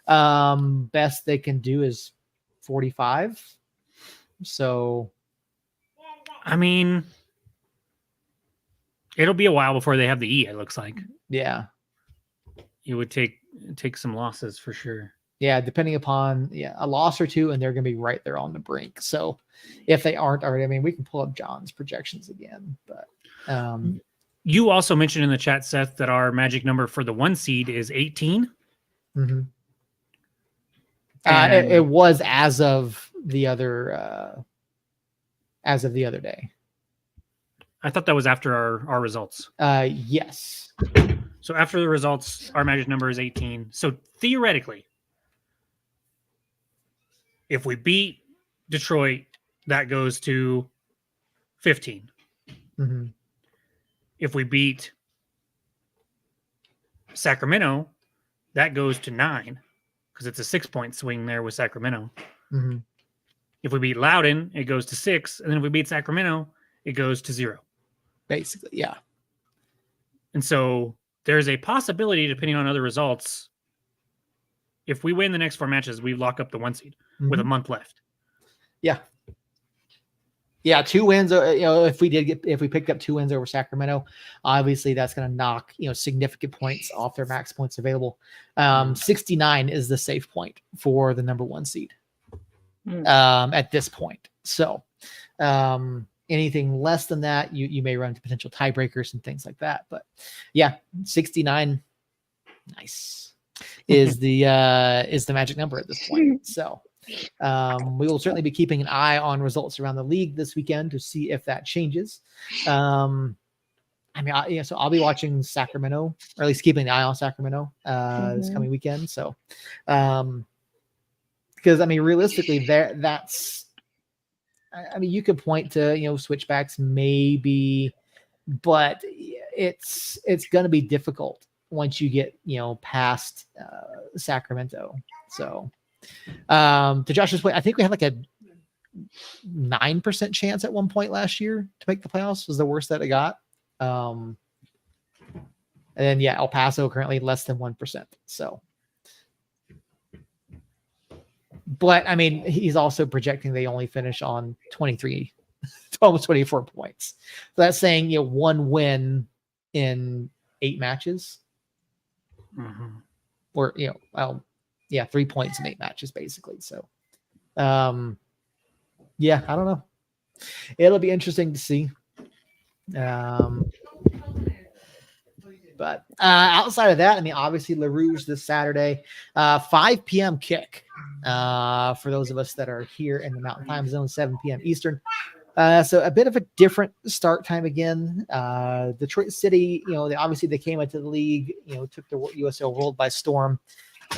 Best they can do is 45. So, I mean, it'll be a while before they have the E, it looks like. yeah. It would take some losses for sure. Yeah, depending upon a loss or two, and they're going to be right there on the brink. So if they aren't already, I mean, we can pull up John's projections again. But you also mentioned in the chat, Seth, that our magic number for the 1 seed is 18. Mm-hmm. It was as of the other day. I thought that was after our results. Yes. So after the results, our magic number is 18. So theoretically, if we beat Detroit, that goes to 15. Mm-hmm. If we beat Sacramento, that goes to 9 because it's a 6-point swing there with Sacramento. Mm-hmm. If we beat Loudoun, it goes to 6. And then if we beat Sacramento, it goes to 0. Basically, yeah. And so there's a possibility, depending on other results, if we win the next 4 matches, we lock up the 1 seed with a month left. Yeah. Yeah, 2 wins. If we picked up 2 wins over Sacramento, obviously that's going to knock significant points off their max points available. 69 is the safe point for the number 1 seed at this point. So anything less than that, you may run into potential tiebreakers and things like that. But yeah, 69, nice, is the magic number at this point. So. We will certainly be keeping an eye on results around the league this weekend to see if that changes. So I'll be watching Sacramento, or at least keeping an eye on Sacramento this coming weekend. So, because realistically, you could point to switchbacks maybe, but it's going to be difficult once you get past Sacramento. So. To Josh's point, I think we had like a 9% chance at one point last year to make the playoffs. Was the worst that it got. And then El Paso currently less than 1%. So, but he's also projecting they only finish on 23, almost 24 points. So that's saying 1 win in 8 matches, or 3 points in 8 matches, basically. So, I don't know. It'll be interesting to see. But outside of that, obviously La Rouge this Saturday, 5 p.m. kick for those of us that are here in the Mountain Time Zone, 7 p.m. Eastern. So a bit of a different start time again. Detroit City, they came into the league, took the USL World by storm.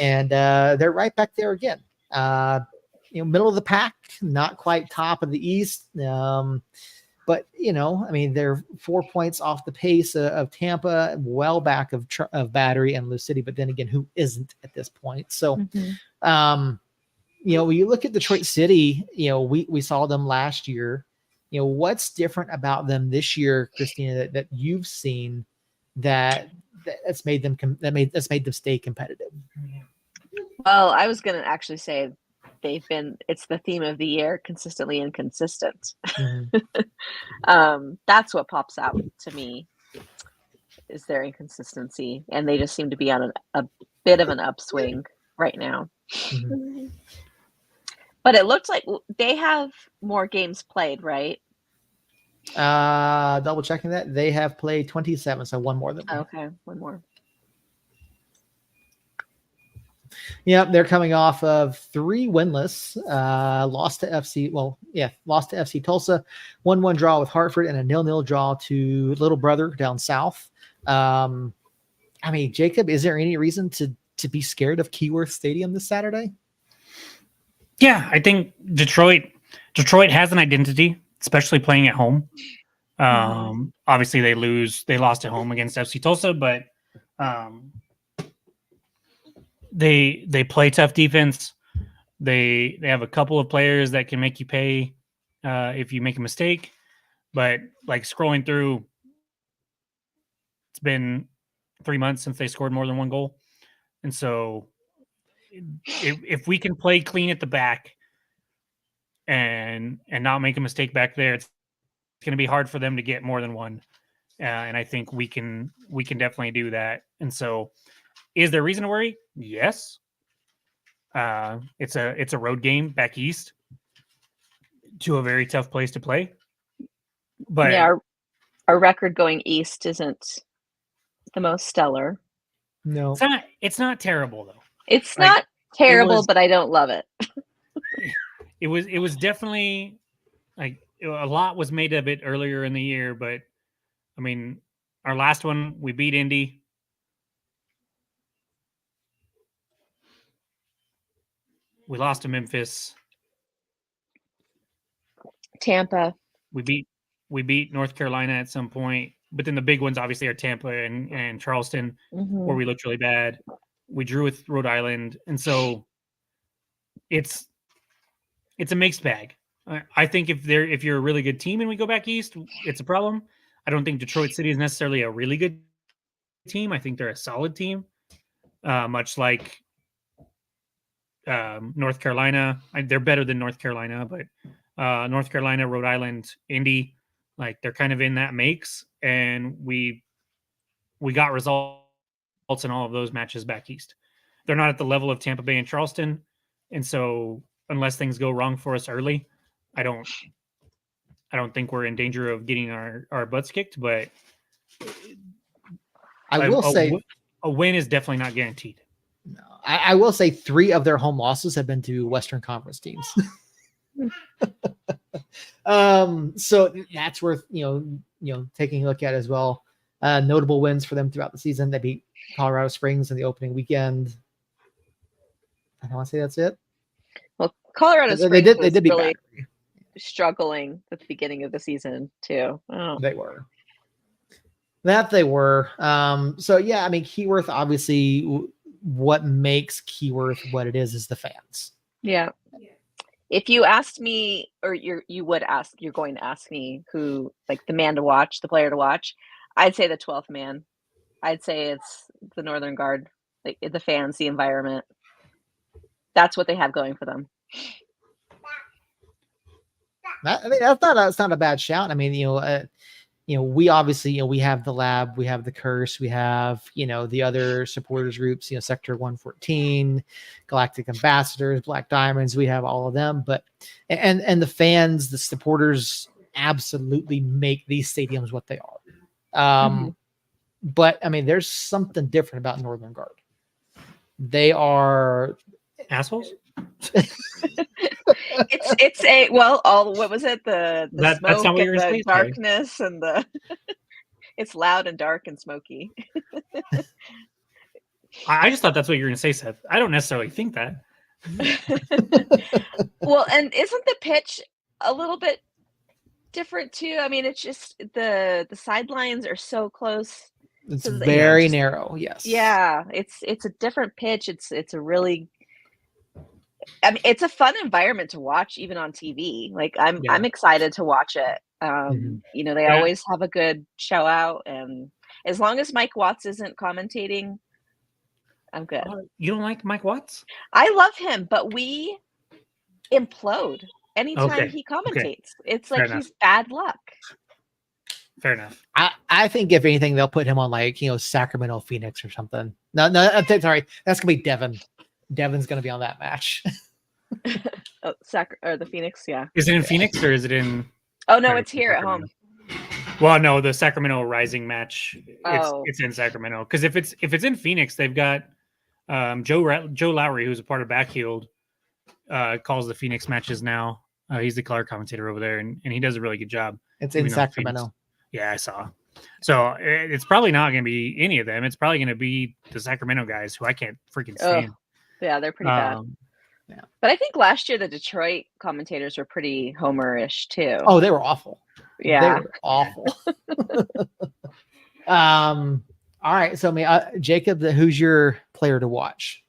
And they're right back there again. Middle of the pack, not quite top of the East. But they're 4 points off the pace of Tampa, well back of Battery and Lou City. But then again, who isn't at this point? So, when you look at Detroit City, we saw them last year. What's different about them this year, Christina, that you've seen that's made them stay competitive? Well, I was going to actually say it's the theme of the year, consistently inconsistent. That's what pops out to me, is their inconsistency. And they just seem to be on a bit of an upswing right now. But it looks like they have more games played, right? Double checking that. They have played 27, so 1 more than me. Okay, 1 more. Yeah, they're coming off of 3 winless, lost to FC Tulsa, 1-1 draw with Hartford, and a 0-0 draw to Little Brother down south. Jacob, is there any reason to be scared of Keyworth Stadium this Saturday? Yeah, I think Detroit has an identity, especially playing at home. Obviously they lost at home against FC Tulsa, but they play tough defense. They have a couple of players that can make you pay if you make a mistake. But like scrolling through, it's been 3 months since they scored more than one goal, and so if we can play clean at the back and not make a mistake back there, it's going to be hard for them to get more than one. And I think we can definitely do that. And so, is there reason to worry? Yes. It's a road game back east to a very tough place to play. But yeah, our record going east isn't the most stellar. No, it's not terrible though. It's Like, not terrible, was- but I don't love it. It was definitely like a lot was made of it earlier in the year, but I mean, our last one we beat Indy. We lost to Memphis. Tampa. We beat North Carolina at some point, but then the big ones obviously are Tampa and Charleston, where we looked really bad. We drew with Rhode Island, and so it's a mixed bag. I think if you're a really good team and we go back east, it's a problem. I don't think Detroit City is necessarily a really good team. I think they're a solid team, much like North Carolina. They're better than North Carolina, but North Carolina, Rhode Island, Indy, like they're kind of in that mix, and we got results in all of those matches back east. They're not at the level of Tampa Bay and Charleston, and so unless things go wrong for us early, I don't think we're in danger of getting our butts kicked. But I will say a win is definitely not guaranteed. no, I will say 3 of their home losses have been to Western Conference teams. So that's worth taking a look at as well. Notable wins for them throughout the season. They beat Colorado Springs in the opening weekend. I want to say that's it. Well, Colorado Springs they did beat really Battery. struggling at the beginning of the season too. Oh. They were. They were. So yeah, I mean, Keyworth, obviously what makes Keyworth what it is the fans. Yeah. If you asked me, or you're going to ask me who, like, the man to watch, the player to watch, I'd say the 12th man. I'd say it's the Northern Guard, like the fans, the environment. That's what they have going for them. I mean, that's not a bad shout. I mean, we obviously, we have the lab, we have the curse, we have, the other supporters groups, Sector 114, Galactic Ambassadors, Black Diamonds, we have all of them, but, and the fans, the supporters absolutely make these stadiums what they are. But I mean, there's something different about Northern Guard. They are assholes. It's a what was it, the that's smoke not what and the darkness and the it's loud and dark and smoky. I just thought that's what you were gonna say, Seth. I don't necessarily think that. Well, and isn't the pitch a little bit different too? I mean, it's just the sidelines are so close. It's very narrow. Yes. Yeah, it's a different pitch. It's a really, I mean, it's a fun environment to watch, even on TV. Like I'm excited to watch it. They always have a good show out, and as long as Mike Watts isn't commentating, I'm good. You don't like Mike Watts? I love him, but we implode anytime he commentates. It's like he's bad luck. Fair enough. I think if anything, they'll put him on like Sacramento Phoenix or something. No, sorry, that's gonna be Devin. Devin's gonna be on that match. or the Phoenix, yeah. Is it in Phoenix or is it in? Oh no, it's here at home. Well, no, the Sacramento Rising match. It's in Sacramento, because if it's in Phoenix, they've got Joe Lowry, who's a part of Backheeled, calls the Phoenix matches now. He's the color commentator over there, and he does a really good job. It's in Sacramento. Yeah, I saw. So it's probably not going to be any of them. It's probably going to be the Sacramento guys, who I can't freaking stand. Yeah, they're pretty bad. But I think last year the Detroit commentators were pretty Homer-ish too. Oh, they were awful. They yeah. were awful. All right. So, Jacob, who's your player to watch?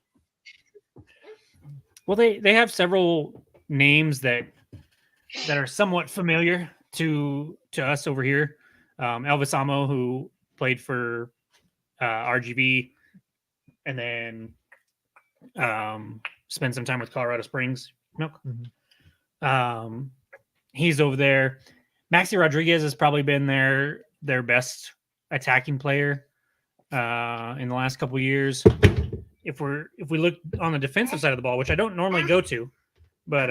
Well, they have several names that are somewhat familiar to us over here. Elvis Amo, who played for RGV, and then spent some time with Colorado Springs Milk. He's over there. Maxi Rodriguez has probably been their best attacking player in the last couple of years. If we look on the defensive side of the ball, which I don't normally go to, but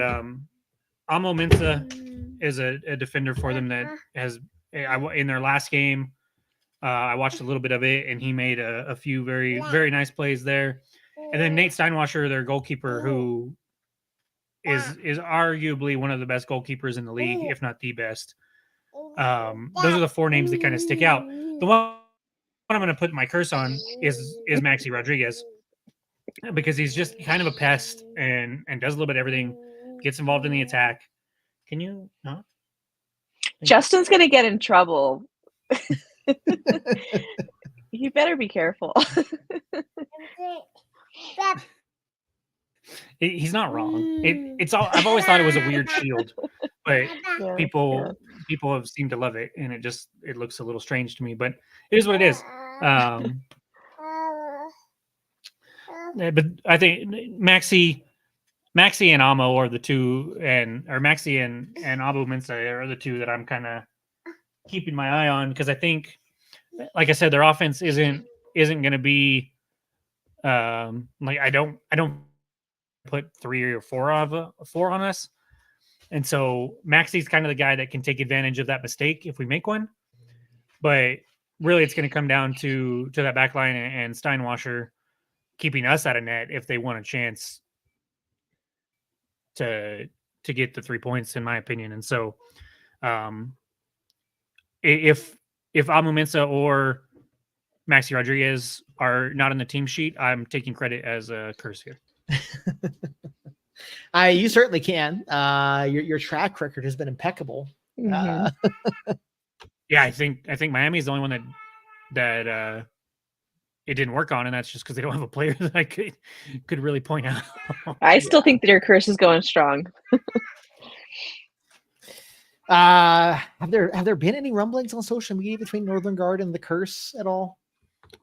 Amo Mensa is a defender for them that has in their last game. I watched a little bit of it, and he made a few very, very nice plays there. And then Nate Steinwasser, their goalkeeper, who is arguably one of the best goalkeepers in the league, if not the best. Those are the four names that kind of stick out. The one I'm going to put my curse on is Maxi Rodriguez, because he's just kind of a pest and does a little bit of everything, gets involved in the attack. Can you not? Justin's going to get in trouble. You better be careful. He's not wrong. It's all. I've always thought it was a weird shield, but people have seemed to love it, and it looks a little strange to me. But it is what it is. But I think Maxi and Amo are the two, or Maxi and Abu Mensa are the two that I'm kind of keeping my eye on, because I think, like I said, their offense isn't going to be like I don't put 3 or 4 on us, and so Maxi's kind of the guy that can take advantage of that mistake if we make one. But really, it's going to come down to that back line and Steinwasser keeping us out of net if they want a chance to get the 3 points, in my opinion. And so, if Amu Mensa or Maxi Rodriguez are not on the team sheet, I'm taking credit as a curse here. You certainly can. Your track record has been impeccable. Mhm. Yeah, I think Miami is the only one that it didn't work on, and that's just because they don't have a player that I could really point out. I still think that your curse is going strong. Have there been any rumblings on social media between Northern Guard and the curse at all?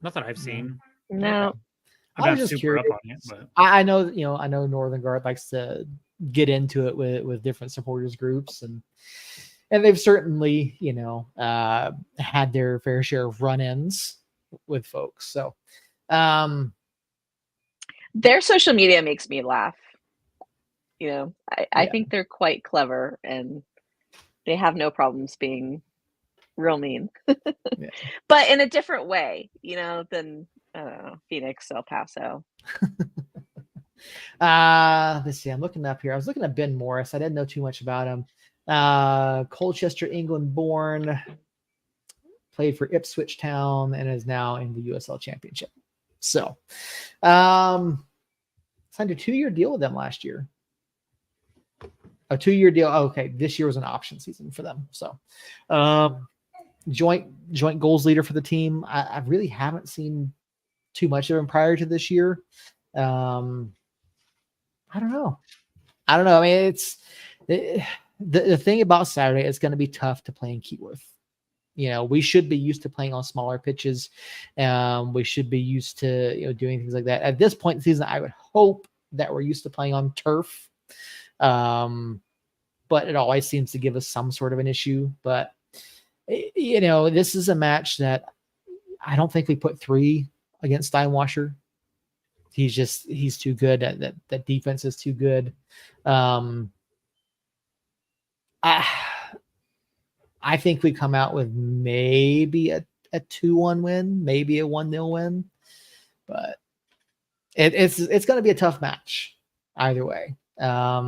Not that I've seen. No. I'm I not was just super curious. up on it, but I know Northern Guard likes to get into it with different supporters groups, and they've certainly had their fair share of run-ins with folks. So Their social media makes me laugh. I think they're quite clever, and they have no problems being real mean. Yeah. But in a different way, than I don't know, Phoenix, El Paso. Let's see. I'm looking up here. I was looking at Ben Morris. I didn't know too much about him. Colchester, England born, played for Ipswich Town, and is now in the USL Championship. So, signed a 2-year deal with them last year. A 2-year deal. Oh, okay, this year was an option season for them. So, joint goals leader for the team. I really haven't seen too much of him prior to this year. I don't know. I mean, it's the thing about Saturday. It's going to be tough to play in Keyworth. We should be used to playing on smaller pitches. We should be used to doing things like that. At this point in the season, I would hope that we're used to playing on turf. But it always seems to give us some sort of an issue. But this is a match that I don't think we put 3 against Steinwasser. He's too good. That defense is too good. I think we come out with maybe a 2-1 win, maybe a 1-0 win, but it's going to be a tough match either way. I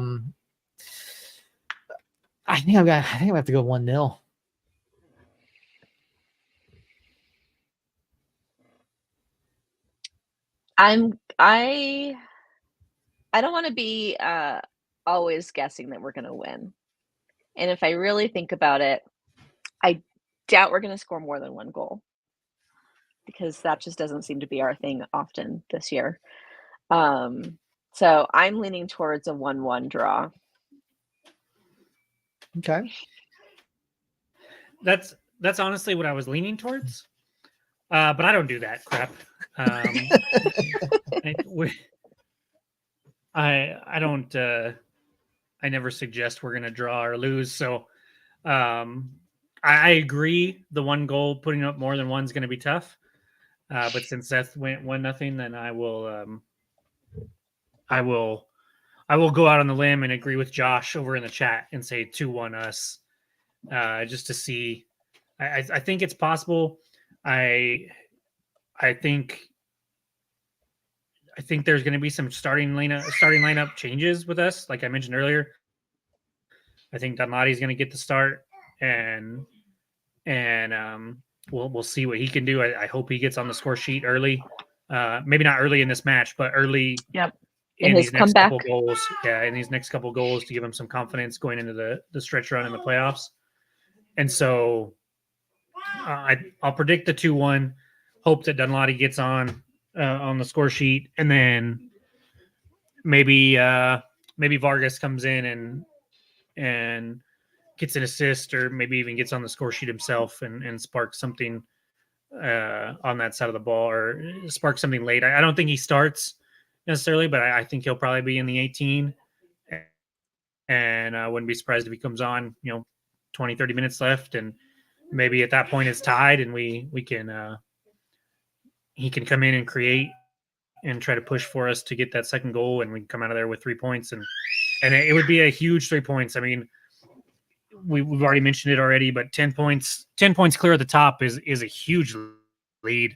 think I'm gonna have to go 1-0. I I don't want to be always guessing that we're going to win. And if I really think about it, I doubt we're going to score more than one goal because that just doesn't seem to be our thing often this year. So I'm leaning towards a 1-1 draw. Okay. That's honestly what I was leaning towards. But I don't do that crap. I don't. I never suggest we're gonna draw or lose. So I agree. The one goal, putting up more than one, is gonna be tough. But since Seth went 1-0, then I will go out on the limb and agree with Josh over in the chat and say 2-1 us. Just to see. I think it's possible. I think there's going to be some starting lineup changes with us, like I mentioned earlier. I think Dunladi's going to get the start, and we'll see what he can do. I hope he gets on the score sheet early. Maybe not early in this match, but early. Yep. In his these next comeback. couple goals. Yeah, in these next couple goals to give him some confidence going into the stretch run in the playoffs. And so I'll predict the 2-1. Hope that Dunladi gets on the score sheet, and then maybe Vargas comes in and gets an assist, or maybe even gets on the score sheet himself and sparks something on that side of the ball, or sparks something late. I don't think he starts necessarily, but I think he'll probably be in the 18, and I wouldn't be surprised if he comes on 20 30 minutes left, and maybe at that point it's tied, and we can he can come in and create and try to push for us to get that second goal, and we can come out of there with 3 points, and it would be a huge 3 points. I mean, we've already mentioned it already, but 10 points clear at the top is a huge lead.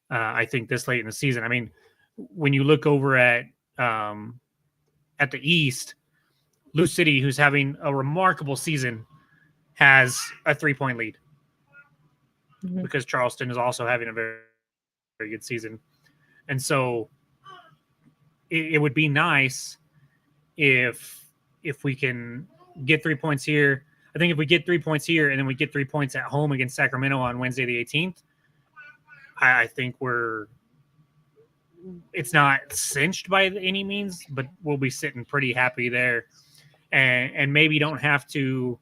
I think this late in the season. I mean, when you look over at the East, Lou City, who's having a remarkable season, has a 3-point lead because Charleston is also having a very, very good season. And so it would be nice if we can get 3 points here. I think if we get 3 points here and then we get 3 points at home against Sacramento on Wednesday the 18th, I think it's not cinched by any means, but we'll be sitting pretty happy there. And maybe don't have to,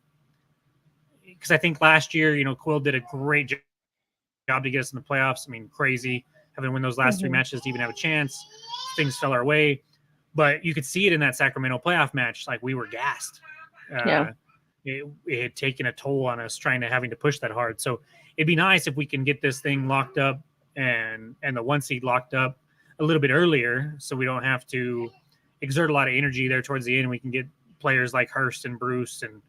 because I think last year, Quill did a great job to get us in the playoffs. I mean, crazy having to win those last 3 matches to even have a chance. Things fell our way, but you could see it in that Sacramento playoff match. Like, we were gassed. It had taken a toll on us having to push that hard. So it'd be nice if we can get this thing locked up and the 1 seed locked up a little bit earlier, so we don't have to exert a lot of energy there towards the end. We can get players like Hurst and Bruce and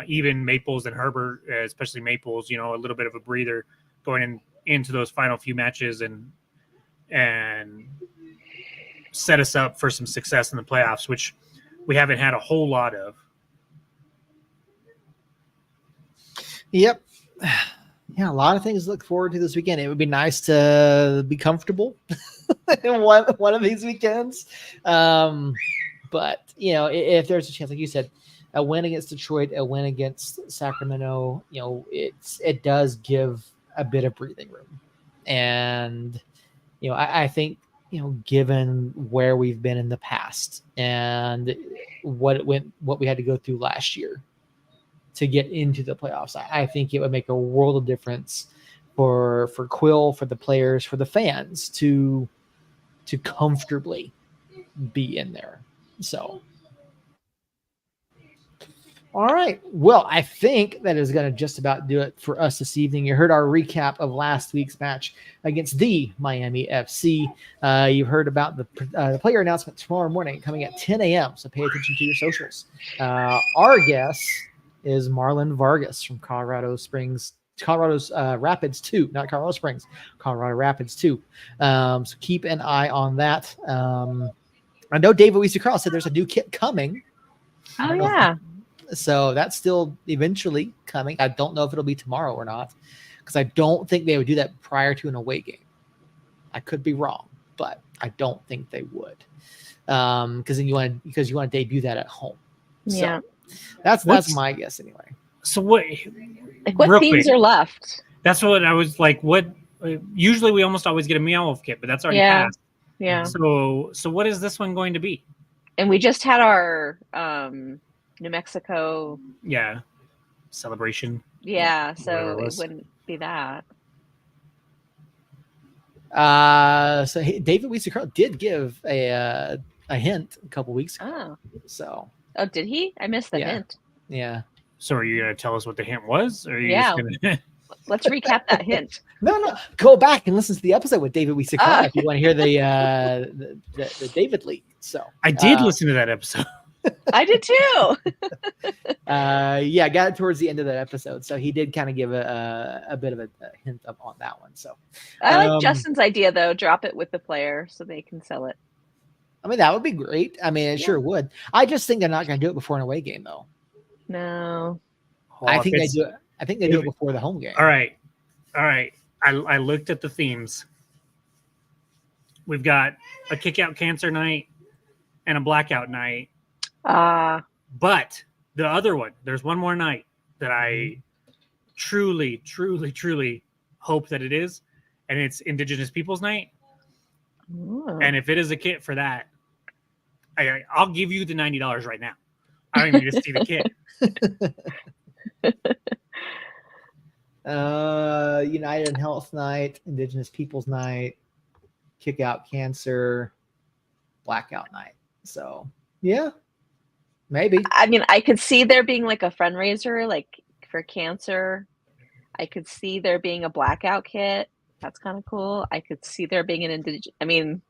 even Maples and Herbert, especially Maples, a little bit of a breather going into those final few matches and set us up for some success in the playoffs, which we haven't had a whole lot of. Yep. Yeah, a lot of things to look forward to this weekend. It would be nice to be comfortable in one of these weekends. But, if there's a chance, like you said, a win against Detroit, a win against Sacramento, it does give a bit of breathing room. And, I think, given where we've been in the past and what we had to go through last year to get into the playoffs, I think it would make a world of difference for Quill, for the players, for the fans to comfortably be in there. So, all right. Well, I think that is going to just about do it for us this evening. You heard our recap of last week's match against the Miami FC. You heard about the player announcement tomorrow morning coming at 10 a.m., so pay attention to your socials. Our guest is Marlon Vargas from Colorado's Rapids 2, not Colorado Springs, Colorado Rapids 2. So keep an eye on that. I know David Weeser-Carl said there's a new kit coming. Oh, yeah. So that's still eventually coming. I don't know if it'll be tomorrow or not, because I don't think they would do that prior to an away game. I could be wrong, but I don't think they would, because then you want to debut that at home. So Yeah. that's my guess anyway. So what? Like what real themes quick, are left? That's what I was like. What? Usually we almost always get a Meow Wolf kit, but that's already Yeah. passed. Yeah. So what is this one going to be? And we just had our New Mexico. Yeah, celebration. Yeah, Whatever so it it was. wouldn't be that. So David Weezer did give a hint a couple weeks ago. Oh. So Oh, did he? I missed the Yeah. hint. yeah. So are you going to tell us what the hint was, or are you Yeah. just going to? Let's recap that hint. No. Go back and listen to the episode with David Weezer Ah. if you want to hear the David leak. So I did listen to that episode. I did too. yeah, got it towards the end of that episode. So he did kind of give a bit of a hint up on that one. So I like Um, Justin's idea though. Drop it with the player so they can sell it. I mean, that would be great. I mean, it Yeah. sure would. I just think they're not going to do it before an away game, though. No. I Well, think if they it's- do it. I think they do it before the home game. All right. I looked at the themes. We've got a kick out cancer night and a blackout night. But the other one, there's one more night that I truly, truly, truly hope that it is, and it's Indigenous Peoples Night. Ooh. And if it is a kit for that, I'll give you the $90 right now. I don't even need to see the kit. United and Health Night, Indigenous Peoples Night, Kick Out Cancer, Blackout Night. So yeah, maybe. I mean, I could see there being like a fundraiser, like for cancer. I could see there being a blackout kit. That's kind of cool. I could see there being an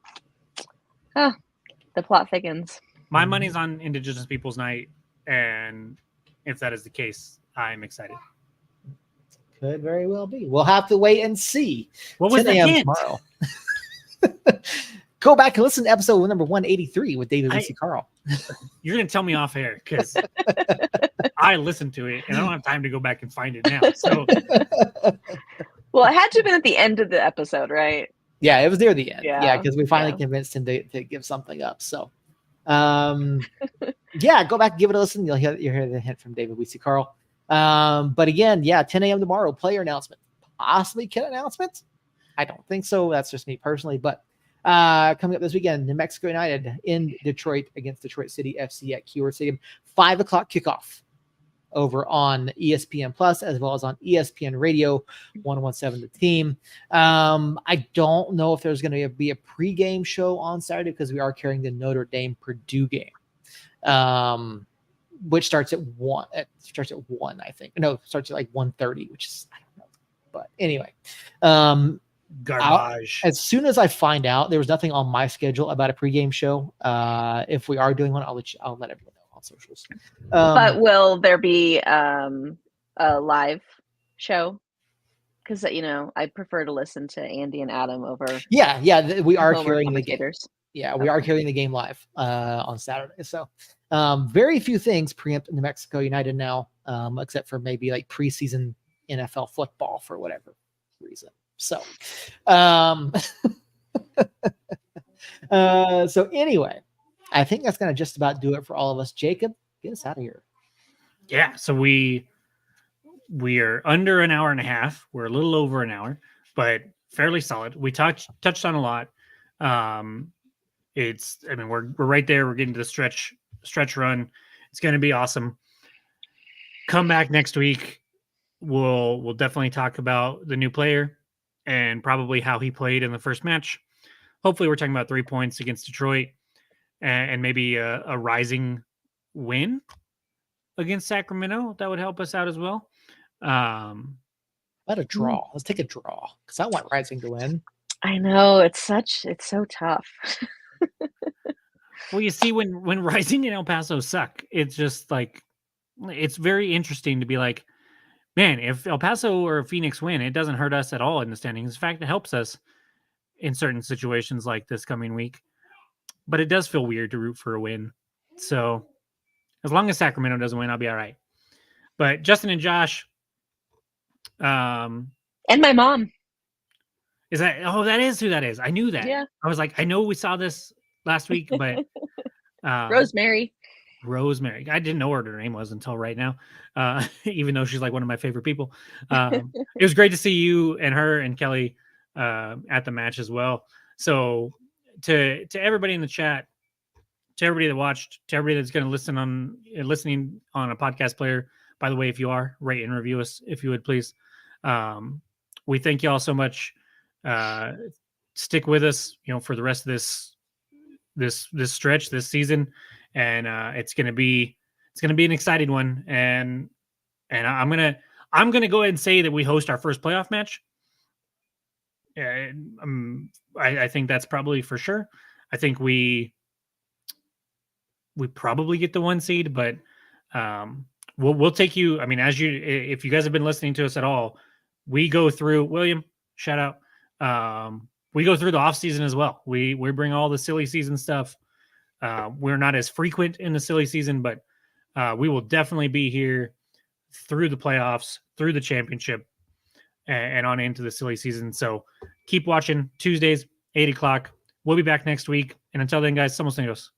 the plot thickens. My money's on Indigenous Peoples Night, and if that is the case, I'm excited. Could very well be. We'll have to wait and see. What was 10 the a.m. hint? tomorrow. Go back and listen to episode number 183 with David Lucy Carl. You're going to tell me off air because I listened to it and I don't have time to go back and find it now. So Well, it had to have been at the end of the episode, right? Yeah, it was near the end. Yeah. Yeah, because we finally Yeah. convinced him to give something up. So, yeah, go back and give it a listen. You'll hear the hint from David Weesey Carl. But again, yeah, 10 a.m. tomorrow, player announcement, possibly kit announcement. I don't think so. That's just me personally. But coming up this weekend, New Mexico United in Detroit against Detroit City FC at Keyword Stadium, 5 o'clock kickoff over on ESPN Plus as well as on ESPN Radio 117 The Team. I don't know if there's going to be a pregame show on Saturday because we are carrying the Notre Dame Purdue game, which starts at 1. It starts at 1, I think. No, it starts at like 1:30, which is I don't know. But anyway, garbage. as soon as I find out, there was nothing on my schedule about a pregame show. If we are doing one, I'll let everyone know on socials. But will there be a live show? Because I prefer to listen to Andy and Adam over. Yeah, we are Homer carrying the game. commentators. Yeah, we are carrying the game live on Saturday. So very few things preempt New Mexico United now, except for maybe like preseason NFL football for whatever reason. So, so anyway, I think that's going to just about do it for all of us. Jacob, get us out of here. Yeah, so we are under an hour and a half. We're a little over an hour, but fairly solid. We touched on a lot. We're right there. We're getting to the stretch run. It's going to be awesome. Come back next week. We'll definitely talk about the new player and probably how he played in the first match. Hopefully we're talking about 3 points against Detroit and maybe a rising win against Sacramento. That would help us out as well. About a draw. Let's take a draw because I want Rising to win. I know it's so tough. Well, you see, when Rising and El Paso suck, it's just like it's very interesting to be like, man, if El Paso or Phoenix win, it doesn't hurt us at all in the standings. In fact, it helps us in certain situations like this coming week. But it does feel weird to root for a win. So as long as Sacramento doesn't win, I'll be all right. But Justin and Josh, And my mom. Is that? Oh, that is who that is. I knew that. Yeah. I was like, I know we saw this last week, but Rosemary. Rosemary. I didn't know what her name was until right now, even though she's like one of my favorite people. It was great to see you and her and Kelly at the match as well. So to everybody in the chat, to everybody that watched, to everybody that's going to listening on a podcast player. By the way, if you are, rate and review us if you would please. We thank you all so much. Stick with us, for the rest of this stretch, this season, and it's gonna be an exciting one. And I'm gonna go ahead and say that we host our first playoff match. I think that's probably for sure. I think we probably get the 1 seed, but we'll take you. I mean, if you guys have been listening to us at all, we go through William. Shout out. We go through the off season as well. We bring all the silly season stuff. We're not as frequent in the silly season, but we will definitely be here through the playoffs, through the championship, and on into the silly season. So keep watching Tuesdays, 8 o'clock. We'll be back next week. And until then, guys, somos negros.